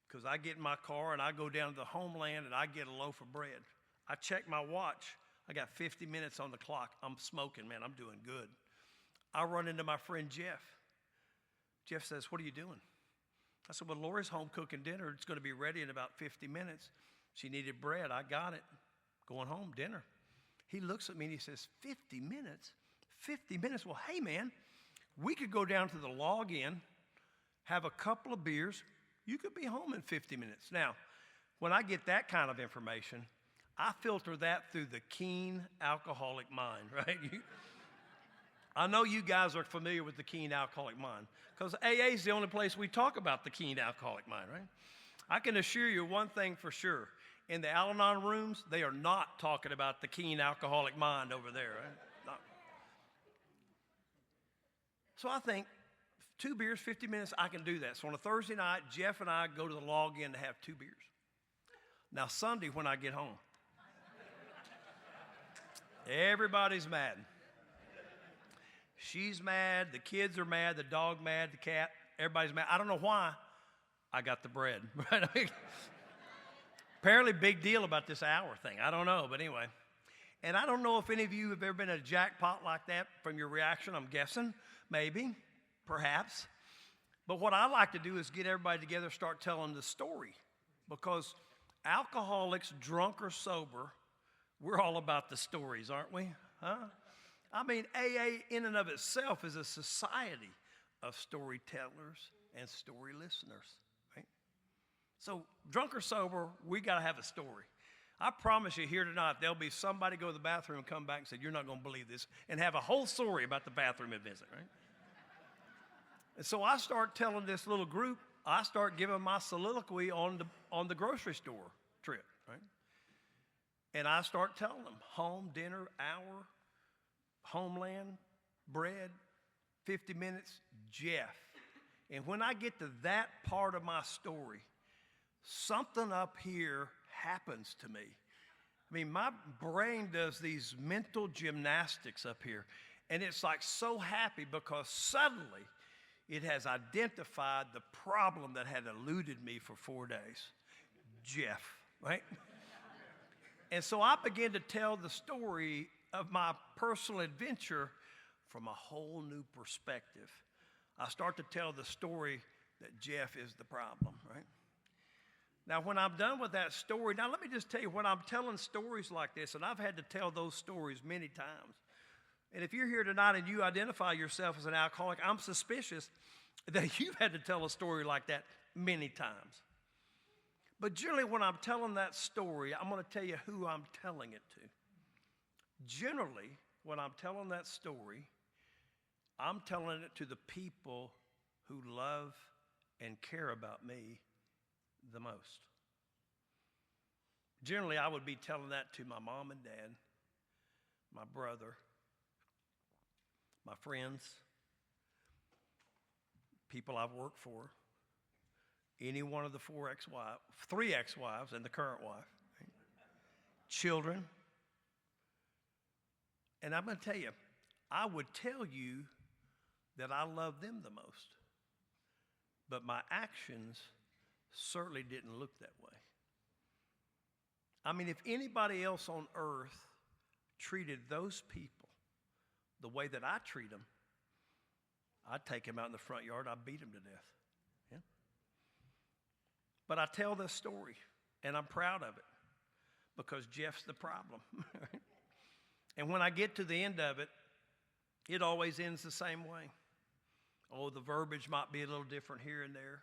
Because I get in my car, and I go down to the Homeland, and I get a loaf of bread. I check my watch. I got 50 minutes on the clock. I'm smoking, man. I'm doing good. I run into my friend Jeff. Jeff says, what are you doing? I said, well, Lori's home cooking dinner. It's going to be ready in about 50 minutes. She needed bread. I got it. Going home, dinner. He looks at me and he says, 50 minutes? 50 minutes? Well, hey, man, we could go down to the Log Inn, have a couple of beers. You could be home in 50 minutes. Now, when I get that kind of information, I filter that through the keen alcoholic mind, right? I know you guys are familiar with the keen alcoholic mind because AA is the only place we talk about the keen alcoholic mind, right? I can assure you one thing for sure. In the Al-Anon rooms, they are not talking about the keen alcoholic mind over there, right? Not. So I think 2 beers, 50 minutes, I can do that. So on a Thursday night, Jeff and I go to the Log Inn to have 2 beers. Now Sunday when I get home, everybody's mad. She's mad, the kids are mad, the dog mad, the cat, everybody's mad. I don't know why. I got the bread. Right? I mean, apparently big deal about this hour thing. I don't know, but anyway. And I don't know if any of you have ever been at a jackpot like that from your reaction. I'm guessing, maybe, perhaps. But what I like to do is get everybody together, start telling the story. Because alcoholics, drunk or sober, we're all about the stories, aren't we? Huh? I mean, AA in and of itself is a society of storytellers and story listeners, right? So drunk or sober, we got to have a story. I promise you here tonight, there'll be somebody go to the bathroom and come back and say, you're not going to believe this, and have a whole story about the bathroom visit, right? And so I start telling this little group, I start giving my soliloquy on the grocery store trip, right? And I start telling them, home, dinner, hour, homeland, bread, 50 minutes, Jeff. And when I get to that part of my story, something up here happens to me. I mean, my brain does these mental gymnastics up here, and it's like so happy because suddenly it has identified the problem that had eluded me for 4 days. Jeff, right? And so I begin to tell the story of my personal adventure from a whole new perspective. I start to tell the story that Jeff is the problem, right? Now, when I'm done with that story, now let me just tell you, when I'm telling stories like this, and I've had to tell those stories many times, and if you're here tonight and you identify yourself as an alcoholic, I'm suspicious that you've had to tell a story like that many times. But generally, when I'm telling that story, I'm going to tell you who I'm telling it to. Generally, when I'm telling that story, I'm telling it to the people who love and care about me the most. Generally, I would be telling that to my mom and dad, my brother, my friends, people I've worked for, any one of the three ex-wives and the current wife, right? Children. And I'm going to tell you, I would tell you that I love them the most. But my actions certainly didn't look that way. I mean, if anybody else on earth treated those people the way that I treat them, I'd take them out in the front yard, I'd beat them to death. Yeah? But I tell this story, and I'm proud of it, because Jeff's the problem. And when I get to the end of it, it always ends the same way. Oh, the verbiage might be a little different here and there,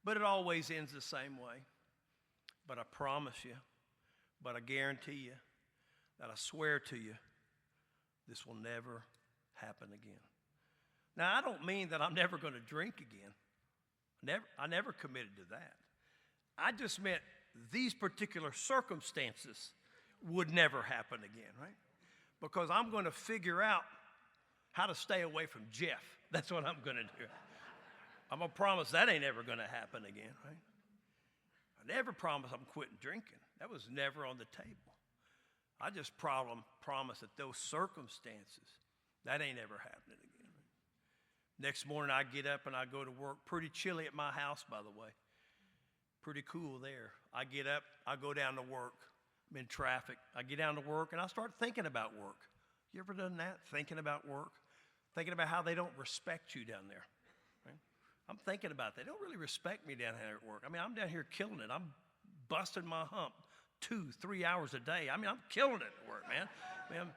but it always ends the same way. But I promise you, but I guarantee you, that I swear to you, this will never happen again. Now, I don't mean that I'm never going to drink again. I never committed to that. I just meant these particular circumstances would never happen again, right? Because I'm going to figure out how to stay away from Jeff. That's what I'm going to do. I'm going to promise that ain't ever going to happen again, right? I never promise I'm quitting drinking. That was never on the table. I just promise that those circumstances, that ain't ever happening again. Next morning, I get up and I go to work. Pretty chilly at my house, by the way. Pretty cool there. I get up, I go down to work. I'm in traffic. I get down to work and I start thinking about work. You ever done that? Thinking about work? Thinking about how they don't respect you down there. Right? I'm thinking about that. They don't really respect me down here at work. I mean, I'm down here killing it. I'm busting my hump 2-3 hours a day. I mean, I'm killing it at work, man.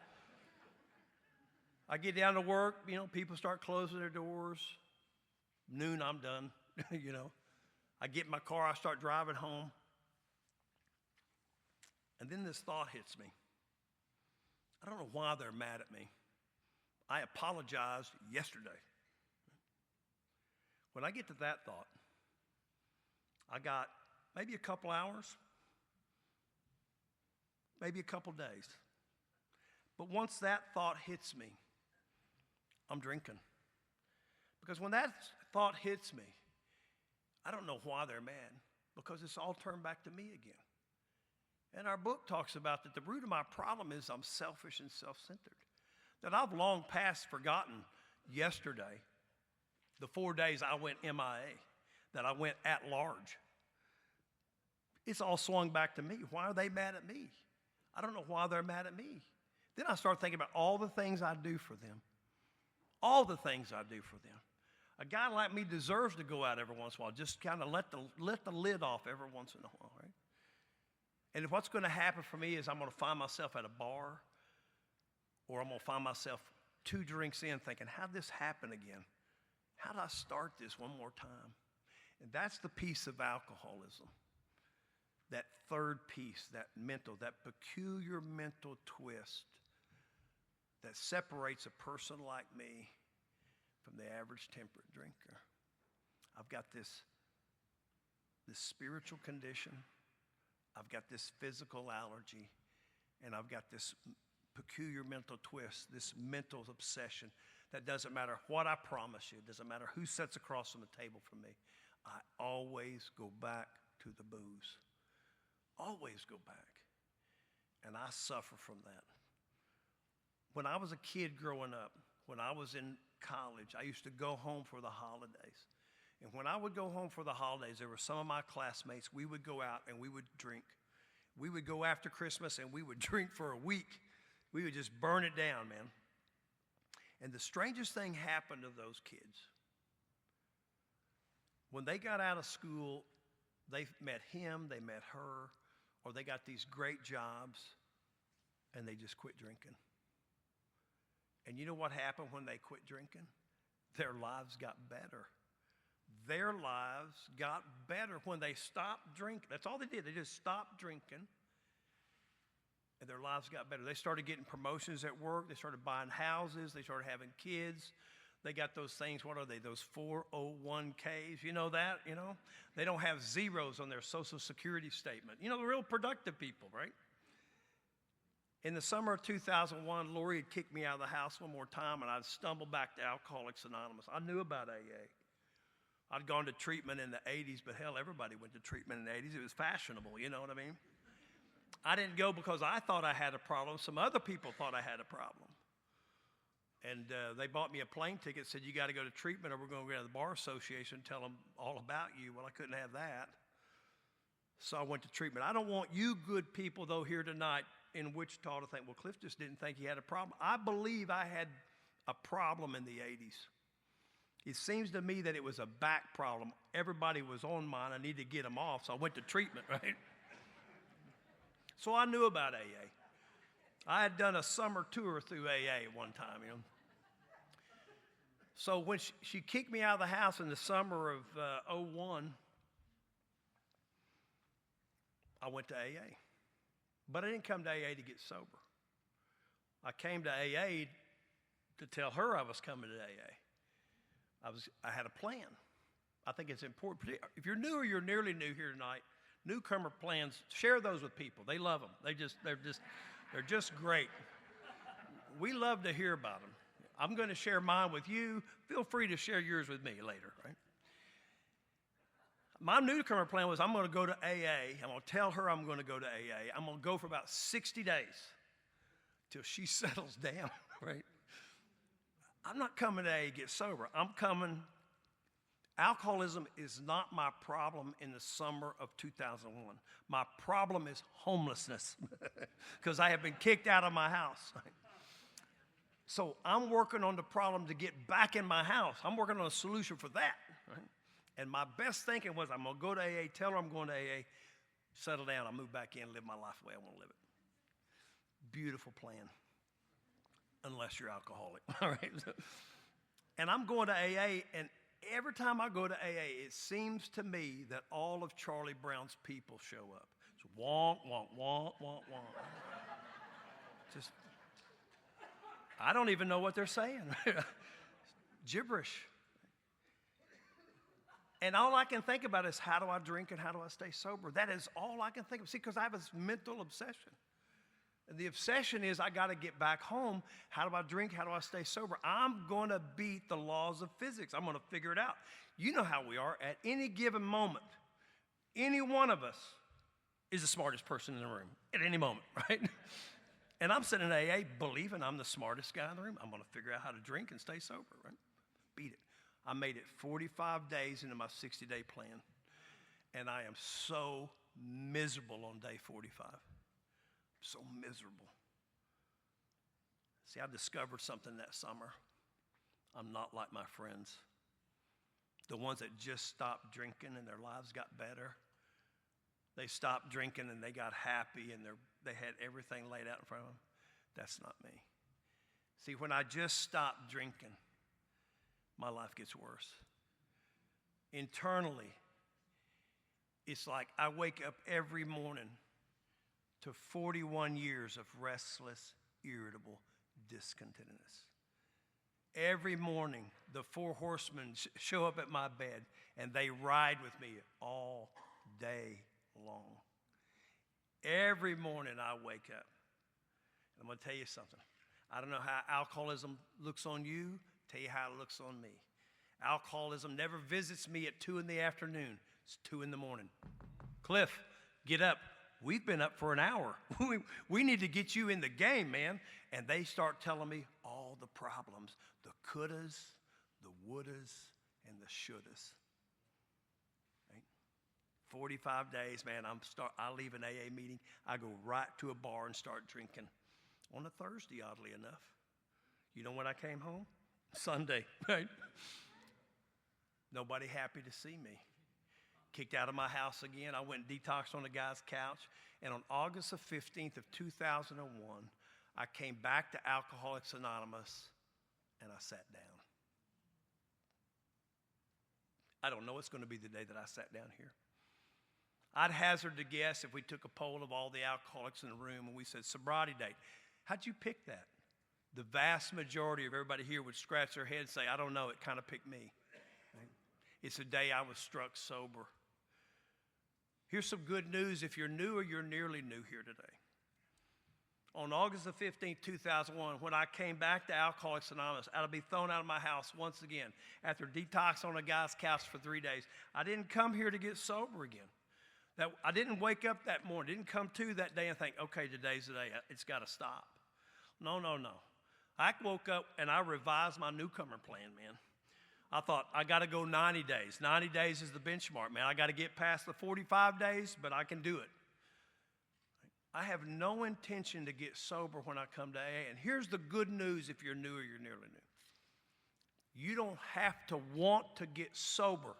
I get down to work, people start closing their doors. Noon, I'm done, I get in my car, I start driving home. And then this thought hits me. I don't know why they're mad at me. I apologized yesterday. When I get to that thought, I got maybe a couple hours, maybe a couple days. But once that thought hits me, I'm drinking. Because when that thought hits me, I don't know why they're mad, because it's all turned back to me again. And our book talks about that the root of my problem is I'm selfish and self-centered. That I've long past forgotten yesterday, the 4 days I went MIA, that I went at large. It's all swung back to me. Why are they mad at me? I don't know why they're mad at me. Then I start thinking about all the things I do for them. All the things I do for them. A guy like me deserves to go out every once in a while, just kind of let the lid off every once in a while, right? And what's going to happen for me is I'm going to find myself at a bar, or I'm going to find myself 2 drinks in thinking, how'd this happen again? How did I start this one more time? And that's the piece of alcoholism. That third piece, that peculiar mental twist that separates a person like me from the average temperate drinker. I've got this spiritual condition, I've got this physical allergy, and I've got this peculiar mental twist, this mental obsession that doesn't matter what I promise you, it doesn't matter who sits across from the table from me, I always go back to the booze. Always go back. And I suffer from that. When I was a kid growing up, when I was in college, I used to go home for the holidays. And when I would go home for the holidays, there were some of my classmates, we would go out and we would drink. We would go after Christmas and we would drink for a week. We would just burn it down, man. And the strangest thing happened to those kids. When they got out of school, they met him, they met her, or they got these great jobs, and they just quit drinking. And you know what happened when they quit drinking? Their lives got better. Their lives got better when they stopped drinking. That's all they did. They just stopped drinking, and their lives got better. They started getting promotions at work. They started buying houses. They started having kids. They got those things, what are they, those 401ks, you know that, you know? They don't have zeros on their Social Security statement. You know, the real productive people, right? In the summer of 2001, Lori had kicked me out of the house one more time, and I'd stumbled back to Alcoholics Anonymous. I knew about AA. I'd gone to treatment in the 80s, but hell, everybody went to treatment in the 80s. It was fashionable, you know what I mean? I didn't go because I thought I had a problem. Some other people thought I had a problem. And they bought me a plane ticket, said, you got to go to treatment or we're going to go to the Bar Association and tell them all about you. Well, I couldn't have that. So I went to treatment. I don't want you good people, though, here tonight in Wichita to think, well, Clif just didn't think he had a problem. I believe I had a problem in the 80s. It seems to me that it was a back problem. Everybody was on mine. I needed to get them off, so I went to treatment, right? So I knew about AA. I had done a summer tour through AA one time, you know. So when she kicked me out of the house in the summer of 01, I went to AA. But I didn't come to AA to get sober. I came to AA to tell her I was coming to AA. I had a plan. I think it's important. If you're new or you're nearly new here tonight, newcomer plans, share those with people. They love them. They're just great. We love to hear about them. I'm going to share mine with you. Feel free to share yours with me later, right? My newcomer plan was I'm going to go to AA. I'm going to tell her I'm going to go to AA. I'm going to go for about 60 days till she settles down, right? I'm not coming to AA to get sober. I'm coming. Alcoholism is not my problem in the summer of 2001. My problem is homelessness because I have been kicked out of my house. So I'm working on the problem to get back in my house. I'm working on a solution for that. Right? And my best thinking was I'm going to go to AA, tell her I'm going to AA, settle down, I'll move back in, live my life the way I want to live it. Beautiful plan, unless you're alcoholic. All right. And I'm going to AA, and every time I go to AA, it seems to me that all of Charlie Brown's people show up. It's wonk, wonk, wonk, wonk, wonk. Just, I don't even know what they're saying. Gibberish. And all I can think about is how do I drink and how do I stay sober? That is all I can think of. See, because I have this mental obsession. And the obsession is I got to get back home. How do I drink? How do I stay sober? I'm going to beat the laws of physics. I'm going to figure it out. You know how we are. At any given moment, any one of us is the smartest person in the room at any moment, right? And I'm sitting in AA believing I'm the smartest guy in the room. I'm going to figure out how to drink and stay sober, right? Beat it. I made it 45 days into my 60-day plan, and I am so miserable on day 45. So miserable. See, I discovered something that summer. I'm not like my friends. the ones that just stopped drinking and their lives got better. They stopped drinking and they got happy and they had everything laid out in front of them. That's not me. See, when I just stop drinking, my life gets worse. Internally, it's like I wake up every morning to 41 years of restless, irritable discontentedness. Every morning, the four horsemen show up at my bed, and they ride with me all day long. Every morning I wake up. I'm going to tell you something. I don't know how alcoholism looks on you. Tell you how it looks on me. Alcoholism never visits me at 2 in the afternoon. It's 2 in the morning. Clif, get up. We've been up for an hour. We need to get you in the game, man. And they start telling me all the problems, the couldas, the wouldas, and the shouldas. Right? 45 days, man, I leave an AA meeting. I go right to a bar and start drinking. On a Thursday, oddly enough. You know when I came home? Sunday, right? Nobody happy to see me. Kicked out of my house again. I went and detoxed on a guy's couch. And on August the 15th of 2001, I came back to Alcoholics Anonymous and I sat down. I don't know what's going to be the day that I sat down here. I'd hazard to guess if we took a poll of all the alcoholics in the room and we said, sobriety date, how'd you pick that? The vast majority of everybody here would scratch their head and say, I don't know, it kind of picked me. Right? It's the day I was struck sober. Here's some good news if you're new or you're nearly new here today. On August the 15th, 2001, when I came back to Alcoholics Anonymous, I'd be thrown out of my house once again after detox on a guy's couch for 3 days. I didn't come here to get sober again. I didn't wake up that morning, didn't come to that day and think, okay, today's the day, it's got to stop. No. I woke up and I revised my newcomer plan, man. I thought, I got to go 90 days. 90 days is the benchmark, man. I got to get past the 45 days, but I can do it. I have no intention to get sober when I come to AA. And here's the good news if you're new or you're nearly new. You don't have to want to get sober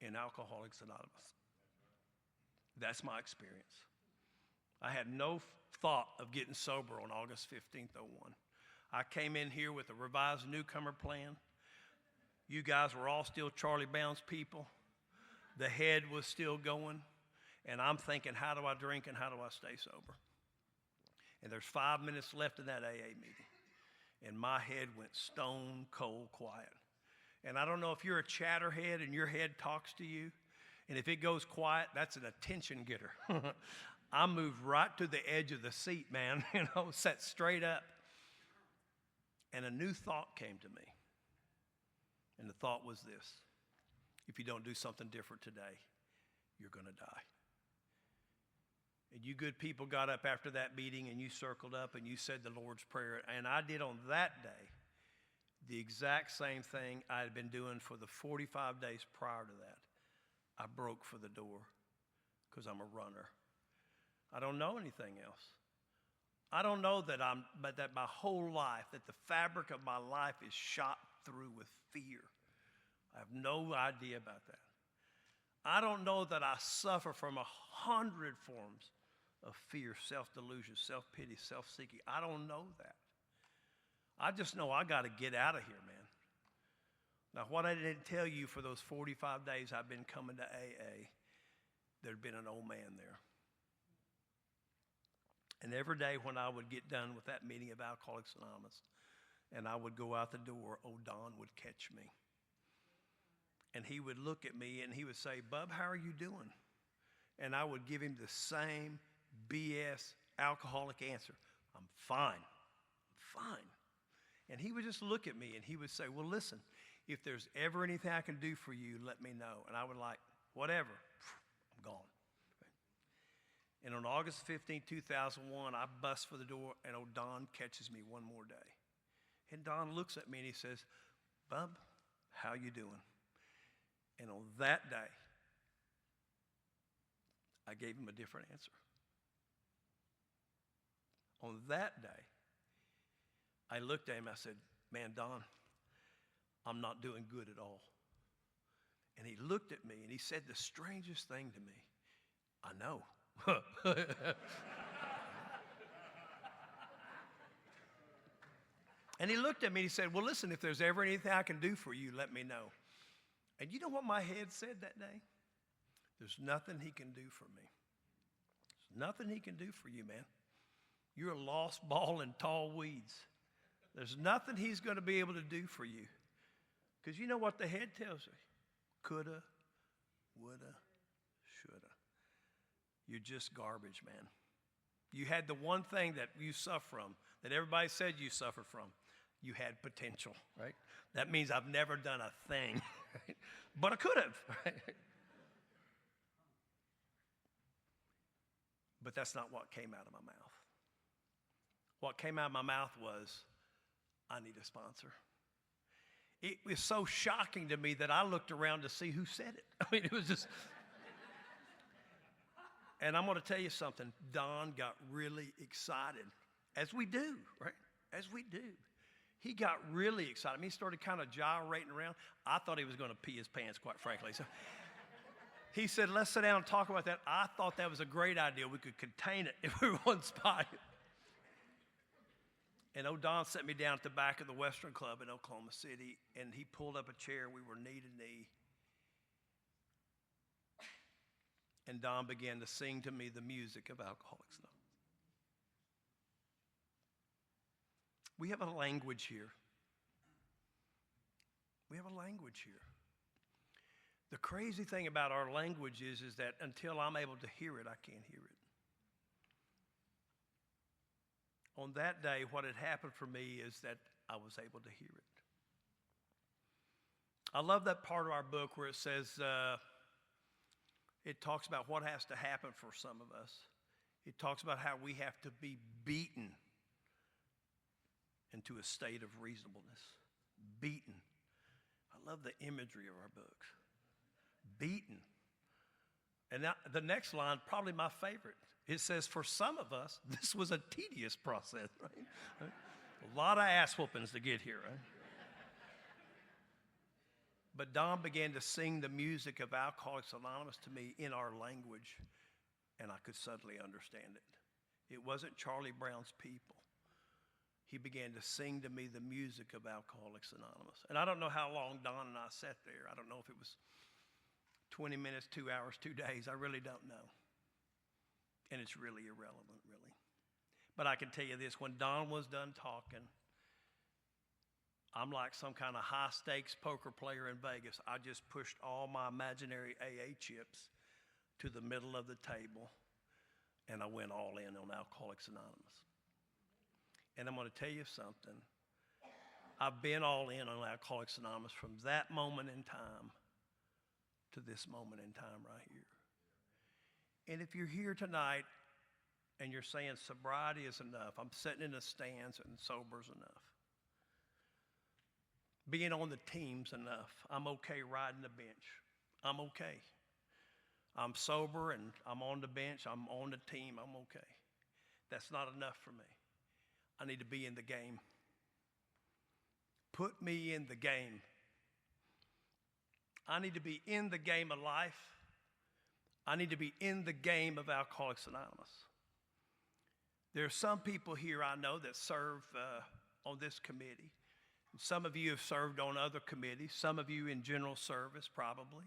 in Alcoholics Anonymous. That's my experience. I had no thought of getting sober on August 15th, 01. I came in here with a revised newcomer plan. You guys were all still Charlie Bounce people. The head was still going. And I'm thinking, how do I drink and how do I stay sober? And there's 5 minutes left in that AA meeting. And my head went stone cold quiet. And I don't know if you're a chatterhead and your head talks to you. And if it goes quiet, that's an attention getter. I moved right to the edge of the seat, man. Sat straight up. And a new thought came to me. And the thought was this. If you don't do something different today, you're going to die. And you good people got up after that meeting and you circled up and you said the Lord's Prayer. And I did on that day the exact same thing I had been doing for the 45 days prior to that. I broke for the door because I'm a runner. I don't know anything else. I don't know that that my whole life, that the fabric of my life is shot through with fear. I have no idea about that. I don't know that I suffer from 100 forms of fear, self-delusion, self-pity, self-seeking. I don't know that. I just know I got to get out of here, man. Now, what I didn't tell you for those 45 days I've been coming to AA, there'd been an old man there. And every day when I would get done with that meeting of Alcoholics Anonymous and I would go out the door, old Don would catch me. And he would look at me and he would say, Bub, how are you doing? And I would give him the same BS alcoholic answer. I'm fine. I'm fine. And he would just look at me and he would say, well, listen, if there's ever anything I can do for you, let me know. And I would like, whatever, I'm gone. And on August 15, 2001, I bust for the door and old Don catches me one more day. And Don looks at me and he says, Bub, how you doing? And on that day, I gave him a different answer. On that day, I looked at him, I said, man, Don, I'm not doing good at all. And he looked at me and he said the strangest thing to me. I know. And he looked at me and he said, well, listen, if there's ever anything I can do for you, let me know. And you know what my head said that day? There's nothing he can do for me. There's nothing he can do for you, man. You're a lost ball in tall weeds. There's nothing he's going to be able to do for you. Because you know what the head tells you? Coulda, woulda, shoulda. You're just garbage, man. You had the one thing that you suffer from, that everybody said you suffer from. You had potential, right? That means I've never done a thing, right? But I could have, right? But that's not what came out of my mouth. What came out of my mouth was, I need a sponsor. It was so shocking to me that I looked around to see who said it. I mean, it was just... And I'm going to tell you something. Don got really excited, as we do, right? As we do. He got really excited. I mean, he started kind of gyrating around. I thought he was going to pee his pants, quite frankly. So he said, let's sit down and talk about that. I thought that was a great idea. We could contain it if we were one spot. And Don sat me down at the back of the Western Club in Oklahoma City, and he pulled up a chair. We were knee to knee. And Don began to sing to me the music of Alcoholics Anonymous. We have a language here. We have a language here. The crazy thing about our language is that until I'm able to hear it, I can't hear it. On that day, what had happened for me is that I was able to hear it. I love that part of our book where it says, it talks about what has to happen for some of us. It talks about how we have to be beaten into a state of reasonableness. Beaten. I love the imagery of our books. Beaten. And now, the next line, probably my favorite. It says, for some of us, this was a tedious process, right? A lot of ass whoopings to get here, right? But Don began to sing the music of Alcoholics Anonymous to me in our language, and I could suddenly understand it. It wasn't Charlie Brown's people. He began to sing to me the music of Alcoholics Anonymous. And I don't know how long Don and I sat there. I don't know if it was 20 minutes, 2 hours, 2 days. I really don't know. And it's really irrelevant, really. But I can tell you this, when Don was done talking, I'm like some kind of high-stakes poker player in Vegas. I just pushed all my imaginary AA chips to the middle of the table, and I went all in on Alcoholics Anonymous. And I'm going to tell you something. I've been all in on Alcoholics Anonymous from that moment in time to this moment in time right here. And if you're here tonight and you're saying sobriety is enough, I'm sitting in the stands and sober's enough. Being on the team's enough. I'm okay riding the bench. I'm okay. I'm sober and I'm on the bench. I'm on the team. I'm okay. That's not enough for me. I need to be in the game. Put me in the game. I need to be in the game of life. I need to be in the game of Alcoholics Anonymous. There are some people here I know that serve on this committee. Some of you have served on other committees. Some of you in general service, probably.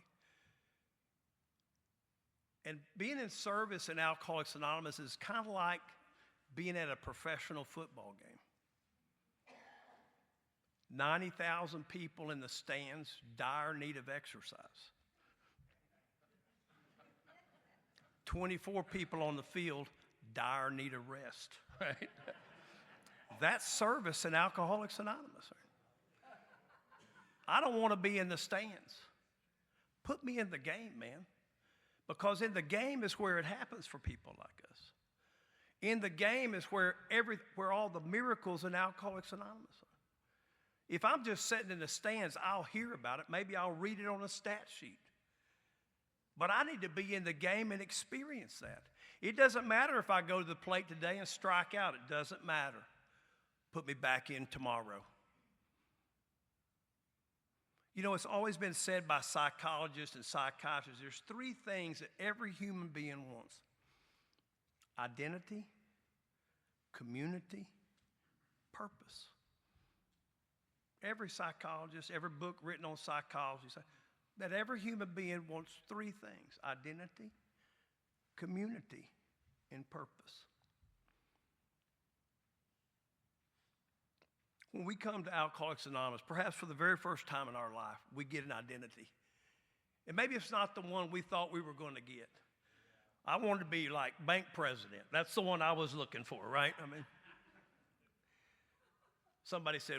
And being in service in Alcoholics Anonymous is kind of like being at a professional football game. 90,000 people in the stands, dire need of exercise. 24 people on the field, dire need of rest, right? That's service in Alcoholics Anonymous. Right? I don't want to be in the stands. Put me in the game, man. Because in the game is where it happens for people like us. In the game is where all the miracles in Alcoholics Anonymous are. If I'm just sitting in the stands, I'll hear about it. Maybe I'll read it on a stat sheet. But I need to be in the game and experience that. It doesn't matter if I go to the plate today and strike out. It doesn't matter. Put me back in tomorrow. You know, it's always been said by psychologists and psychiatrists, there's three things that every human being wants: identity, community, purpose. Every psychologist, every book written on psychology says that every human being wants three things: identity, community, and purpose. When we come to Alcoholics Anonymous, perhaps for the very first time in our life, we get an identity. And maybe it's not the one we thought we were going to get. I wanted to be like bank president. That's the one I was looking for, right? I mean, somebody said,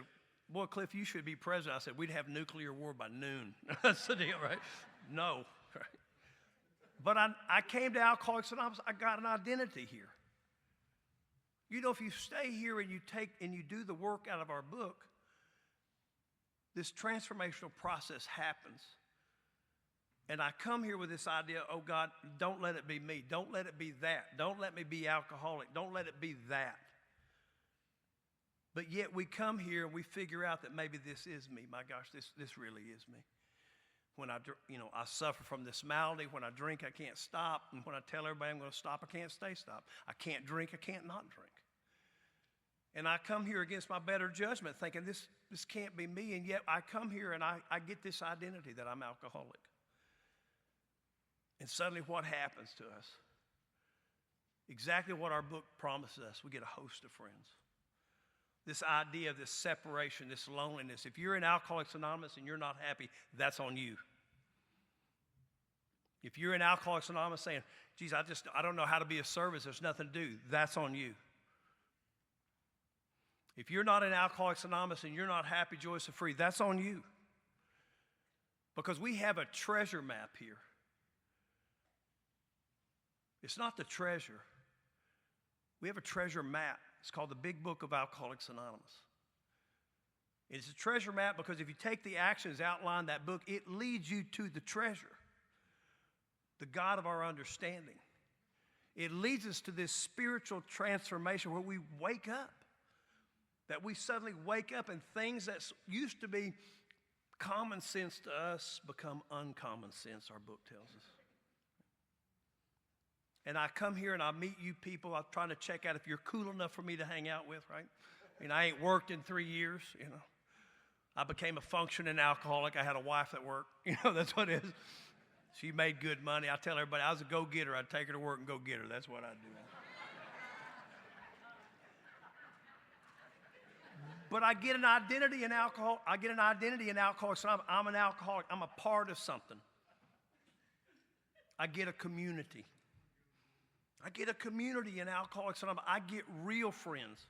boy, Cliff, you should be president. I said, we'd have nuclear war by noon. That's the deal, right? No. Right? But I came to Alcoholics Anonymous. I got an identity here. You know, if you stay here and you do the work out of our book, this transformational process happens. And I come here with this idea, oh God, don't let it be me. Don't let it be that. Don't let me be alcoholic. Don't let it be that. But yet we come here and we figure out that maybe this is me. My gosh, this really is me. When I suffer from this malady. When I drink, I can't stop. And when I tell everybody I'm going to stop, I can't stay stopped. I can't drink, I can't not drink. And I come here against my better judgment thinking this can't be me. And yet I come here and I get this identity that I'm alcoholic. And suddenly what happens to us? Exactly what our book promises us. We get a host of friends. This idea of this separation, this loneliness. If you're in Alcoholics Anonymous and you're not happy, that's on you. If you're in Alcoholics Anonymous saying, geez, I don't know how to be of service, there's nothing to do, that's on you. If you're not in Alcoholics Anonymous and you're not happy, joyous, and free, that's on you. Because we have a treasure map here. It's not the treasure. We have a treasure map. It's called the Big Book of Alcoholics Anonymous. It's a treasure map because if you take the actions outlined in that book, it leads you to the treasure, the God of our understanding. It leads us to this spiritual transformation where we wake up, that we suddenly wake up and things that used to be common sense to us become uncommon sense, our book tells us. And I come here and I meet you people. I'm trying to check out if you're cool enough for me to hang out with, right? I mean, I ain't worked in 3 years, you know. I became a functioning alcoholic. I had a wife that worked. You know, that's what it is. She made good money. I tell everybody I was a go-getter. I'd take her to work and go get her. That's what I'd do. But I get an identity in alcohol. I get an identity in alcoholics. So I'm an alcoholic. I'm a part of something. I get a community. I get a community in Alcoholics Anonymous. I get real friends.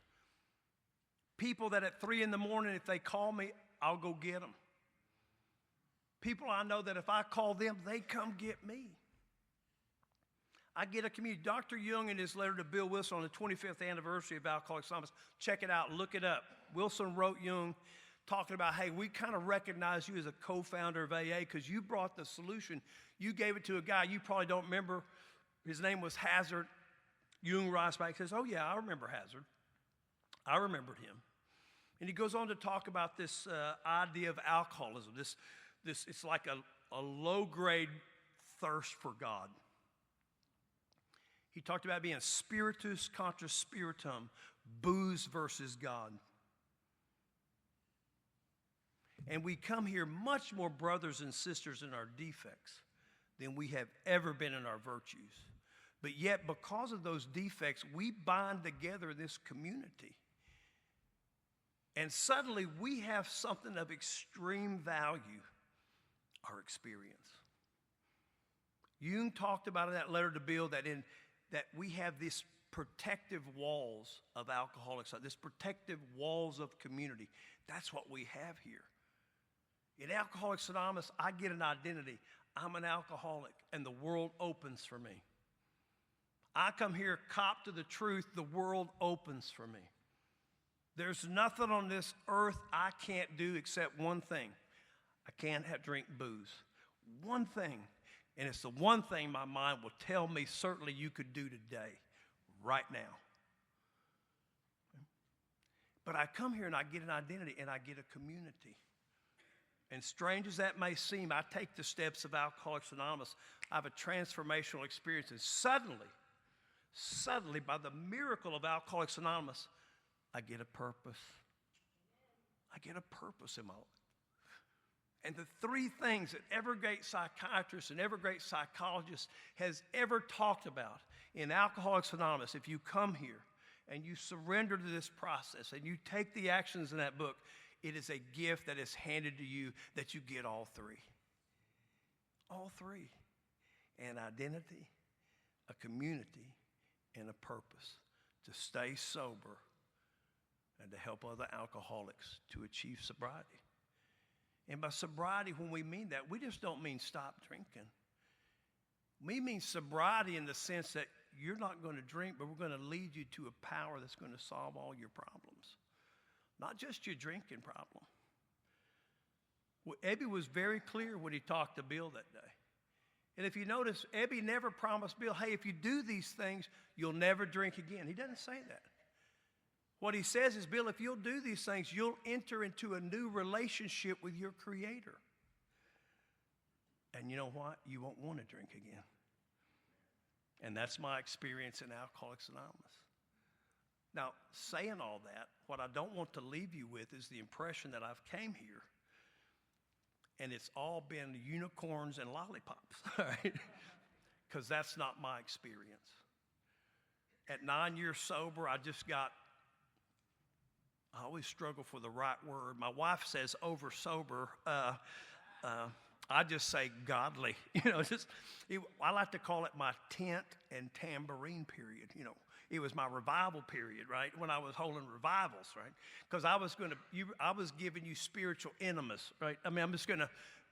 People that at 3 a.m, if they call me, I'll go get them. People I know that if I call them, they come get me. I get a community. Dr. Young, in his letter to Bill Wilson on the 25th anniversary of Alcoholics Anonymous, check it out, look it up. Wilson wrote Young talking about, hey, we kind of recognize you as a co-founder of AA because you brought the solution. You gave it to a guy you probably don't remember. His name was Hazard. Jung writes back and says, oh, yeah, I remember Hazard. I remembered him. And he goes on to talk about this idea of alcoholism. This it's like a low-grade thirst for God. He talked about being spiritus contra spiritum, booze versus God. And we come here much more brothers and sisters in our defects than we have ever been in our virtues. But yet, because of those defects, we bind together in this community. And suddenly, we have something of extreme value, our experience. Jung talked about in that letter to Bill that we have these protective walls of alcoholics, this protective walls of community. That's what we have here. In Alcoholics Anonymous, I get an identity. I'm an alcoholic, and the world opens for me. I come here, cop to the truth, the world opens for me. There's nothing on this earth I can't do except one thing. I can't drink booze. One thing. And it's the one thing my mind will tell me certainly you could do today, right now. But I come here and I get an identity and I get a community. And strange as that may seem, I take the steps of Alcoholics Anonymous. I have a transformational experience, and suddenly, by the miracle of Alcoholics Anonymous, I get a purpose. I get a purpose in my life. And the three things that every great psychiatrist and every great psychologist has ever talked about in Alcoholics Anonymous, if you come here and you surrender to this process and you take the actions in that book, it is a gift that is handed to you that you get all three. All three. An identity, a community, and a purpose to stay sober and to help other alcoholics to achieve sobriety. And by sobriety, when we mean that, we just don't mean stop drinking. We mean sobriety in the sense that you're not going to drink, but we're going to lead you to a power that's going to solve all your problems. Not just your drinking problem. Well, Ebby was very clear when he talked to Bill that day. And if you notice, Ebby never promised Bill, hey, if you do these things, you'll never drink again. He doesn't say that. What he says is, Bill, if you'll do these things, you'll enter into a new relationship with your Creator. And you know what? You won't want to drink again. And that's my experience in Alcoholics Anonymous. Now, saying all that, what I don't want to leave you with is the impression that I've came here and it's all been unicorns and lollipops, right? Because that's not my experience. At 9 years sober, I always struggle for the right word. My wife says over sober. I just say godly. I like to call it my tent and tambourine period. It was my revival period, right? When I was holding revivals, right? Because I was giving you spiritual enemas, right? I mean,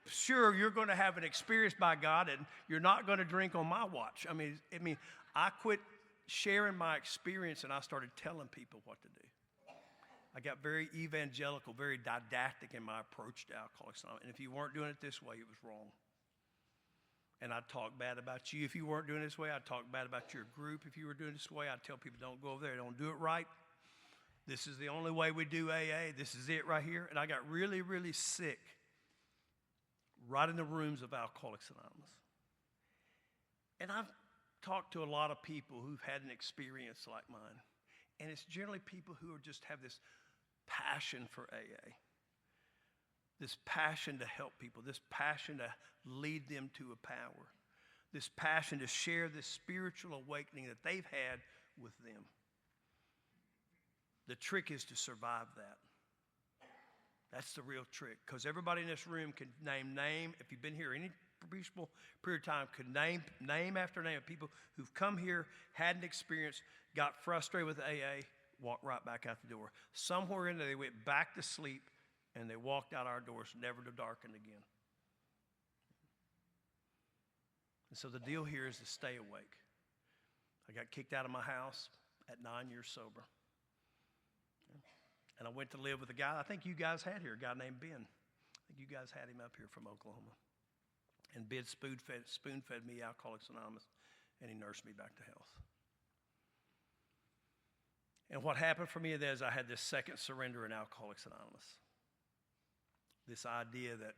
sure, you're going to have an experience by God, and you're not going to drink on my watch. I quit sharing my experience, and I started telling people what to do. I got very evangelical, very didactic in my approach to Alcoholics Anonymous. And if you weren't doing it this way, it was wrong. And I'd talk bad about you if you weren't doing it this way. I'd talk bad about your group if you were doing it this way. I'd tell people, don't go over there. Don't do it right. This is the only way we do AA. This is it right here. And I got really, really sick right in the rooms of Alcoholics Anonymous. And I've talked to a lot of people who've had an experience like mine. And it's generally people who just have this passion for AA, this passion to help people, this passion to lead them to a power, this passion to share this spiritual awakening that they've had with them. The trick is to survive that. That's the real trick, because everybody in this room can name, if you've been here any appreciable period of time, could name after name of people who've come here, had an experience, got frustrated with AA, walked right back out the door. Somewhere in there, they went back to sleep, and they walked out our doors, never to darken again. And so the deal here is to stay awake. I got kicked out of my house at 9 years sober. And I went to live with a guy I think you guys had here, a guy named Ben. I think you guys had him up here from Oklahoma. And Ben spoon-fed me Alcoholics Anonymous, and he nursed me back to health. And what happened for me is I had this second surrender in Alcoholics Anonymous. This idea that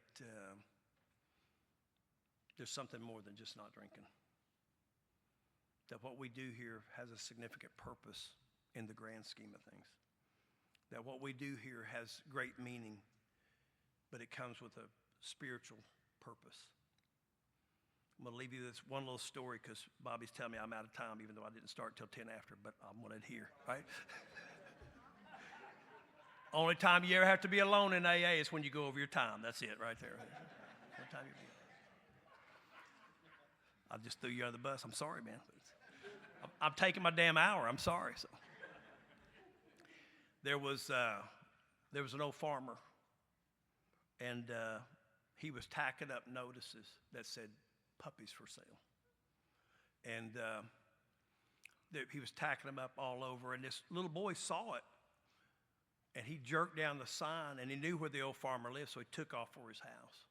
there's something more than just not drinking. That what we do here has a significant purpose in the grand scheme of things. That what we do here has great meaning, but it comes with a spiritual purpose. I'm going to leave you this one little story because Bobby's telling me I'm out of time, even though I didn't start till 10 after, but I'm going to adhere, right? Only time you ever have to be alone in AA is when you go over your time. That's it right there. Only time you I just threw you under the bus. I'm sorry, man. I'm taking my damn hour. I'm sorry. So there was an old farmer, and he was tacking up notices that said puppies for sale. And he was tacking them up all over, and this little boy saw it, and he jerked down the sign, and he knew where the old farmer lived, so he took off for his house.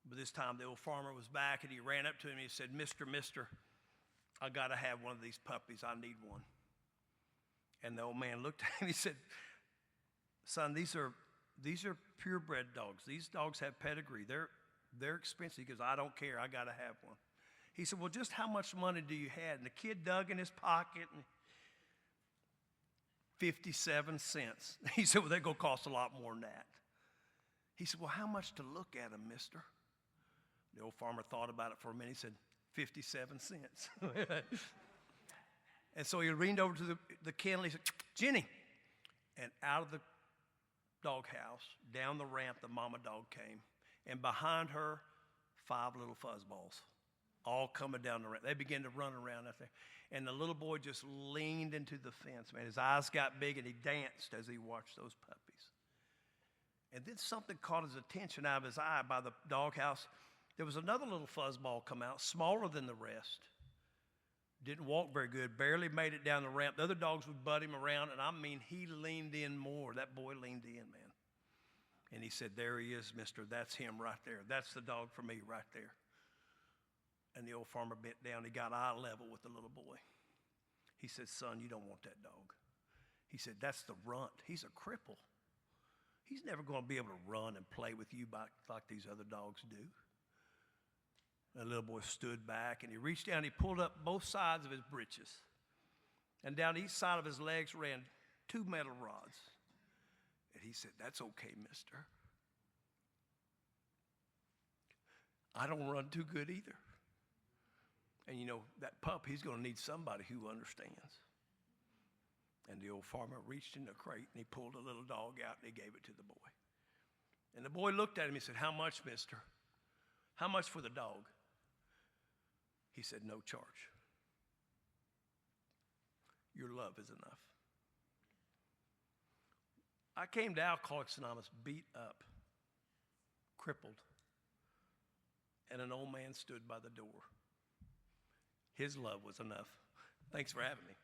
But this time the old farmer was back, and he ran up to him and he said, Mister, I got to have one of these puppies. I need one. And the old man looked at him and he said, son, these are these are purebred dogs. These dogs have pedigree. They're expensive. He goes, I don't care. I got to have one. He said, well, just how much money do you have? And the kid dug in his pocket and 57 cents. He said, well, they're going to cost a lot more than that. He said, well, how much to look at them, mister? The old farmer thought about it for a minute. He said, 57 cents. And so he leaned over to the kennel. He said, Jenny. And out of the doghouse, down the ramp, the mama dog came. And behind her, 5 little fuzzballs, all coming down the ramp. They began to run around out there. And the little boy just leaned into the fence, man. His eyes got big, and he danced as he watched those puppies. And then something caught his attention out of his eye by the doghouse. There was another little fuzzball come out, smaller than the rest. Didn't walk very good, barely made it down the ramp. The other dogs would butt him around, and I mean, he leaned in more. That boy leaned in, man. And he said, there he is, mister. That's him right there. That's the dog for me right there. And the old farmer bent down. He got eye level with the little boy. He said, son, you don't want that dog. He said, that's the runt. He's a cripple. He's never going to be able to run and play with you like these other dogs do. The little boy stood back, and he reached down. He pulled up both sides of his breeches. And down each side of his legs ran 2 metal rods. And he said, that's okay, mister. I don't run too good either. And you know, that pup, he's going to need somebody who understands. And the old farmer reached in the crate, and he pulled a little dog out, and he gave it to the boy. And the boy looked at him. He said, how much, mister? How much for the dog? He said, no charge. Your love is enough. I came to Alcoholics Anonymous beat up, crippled, and an old man stood by the door. His love was enough. Thanks for having me.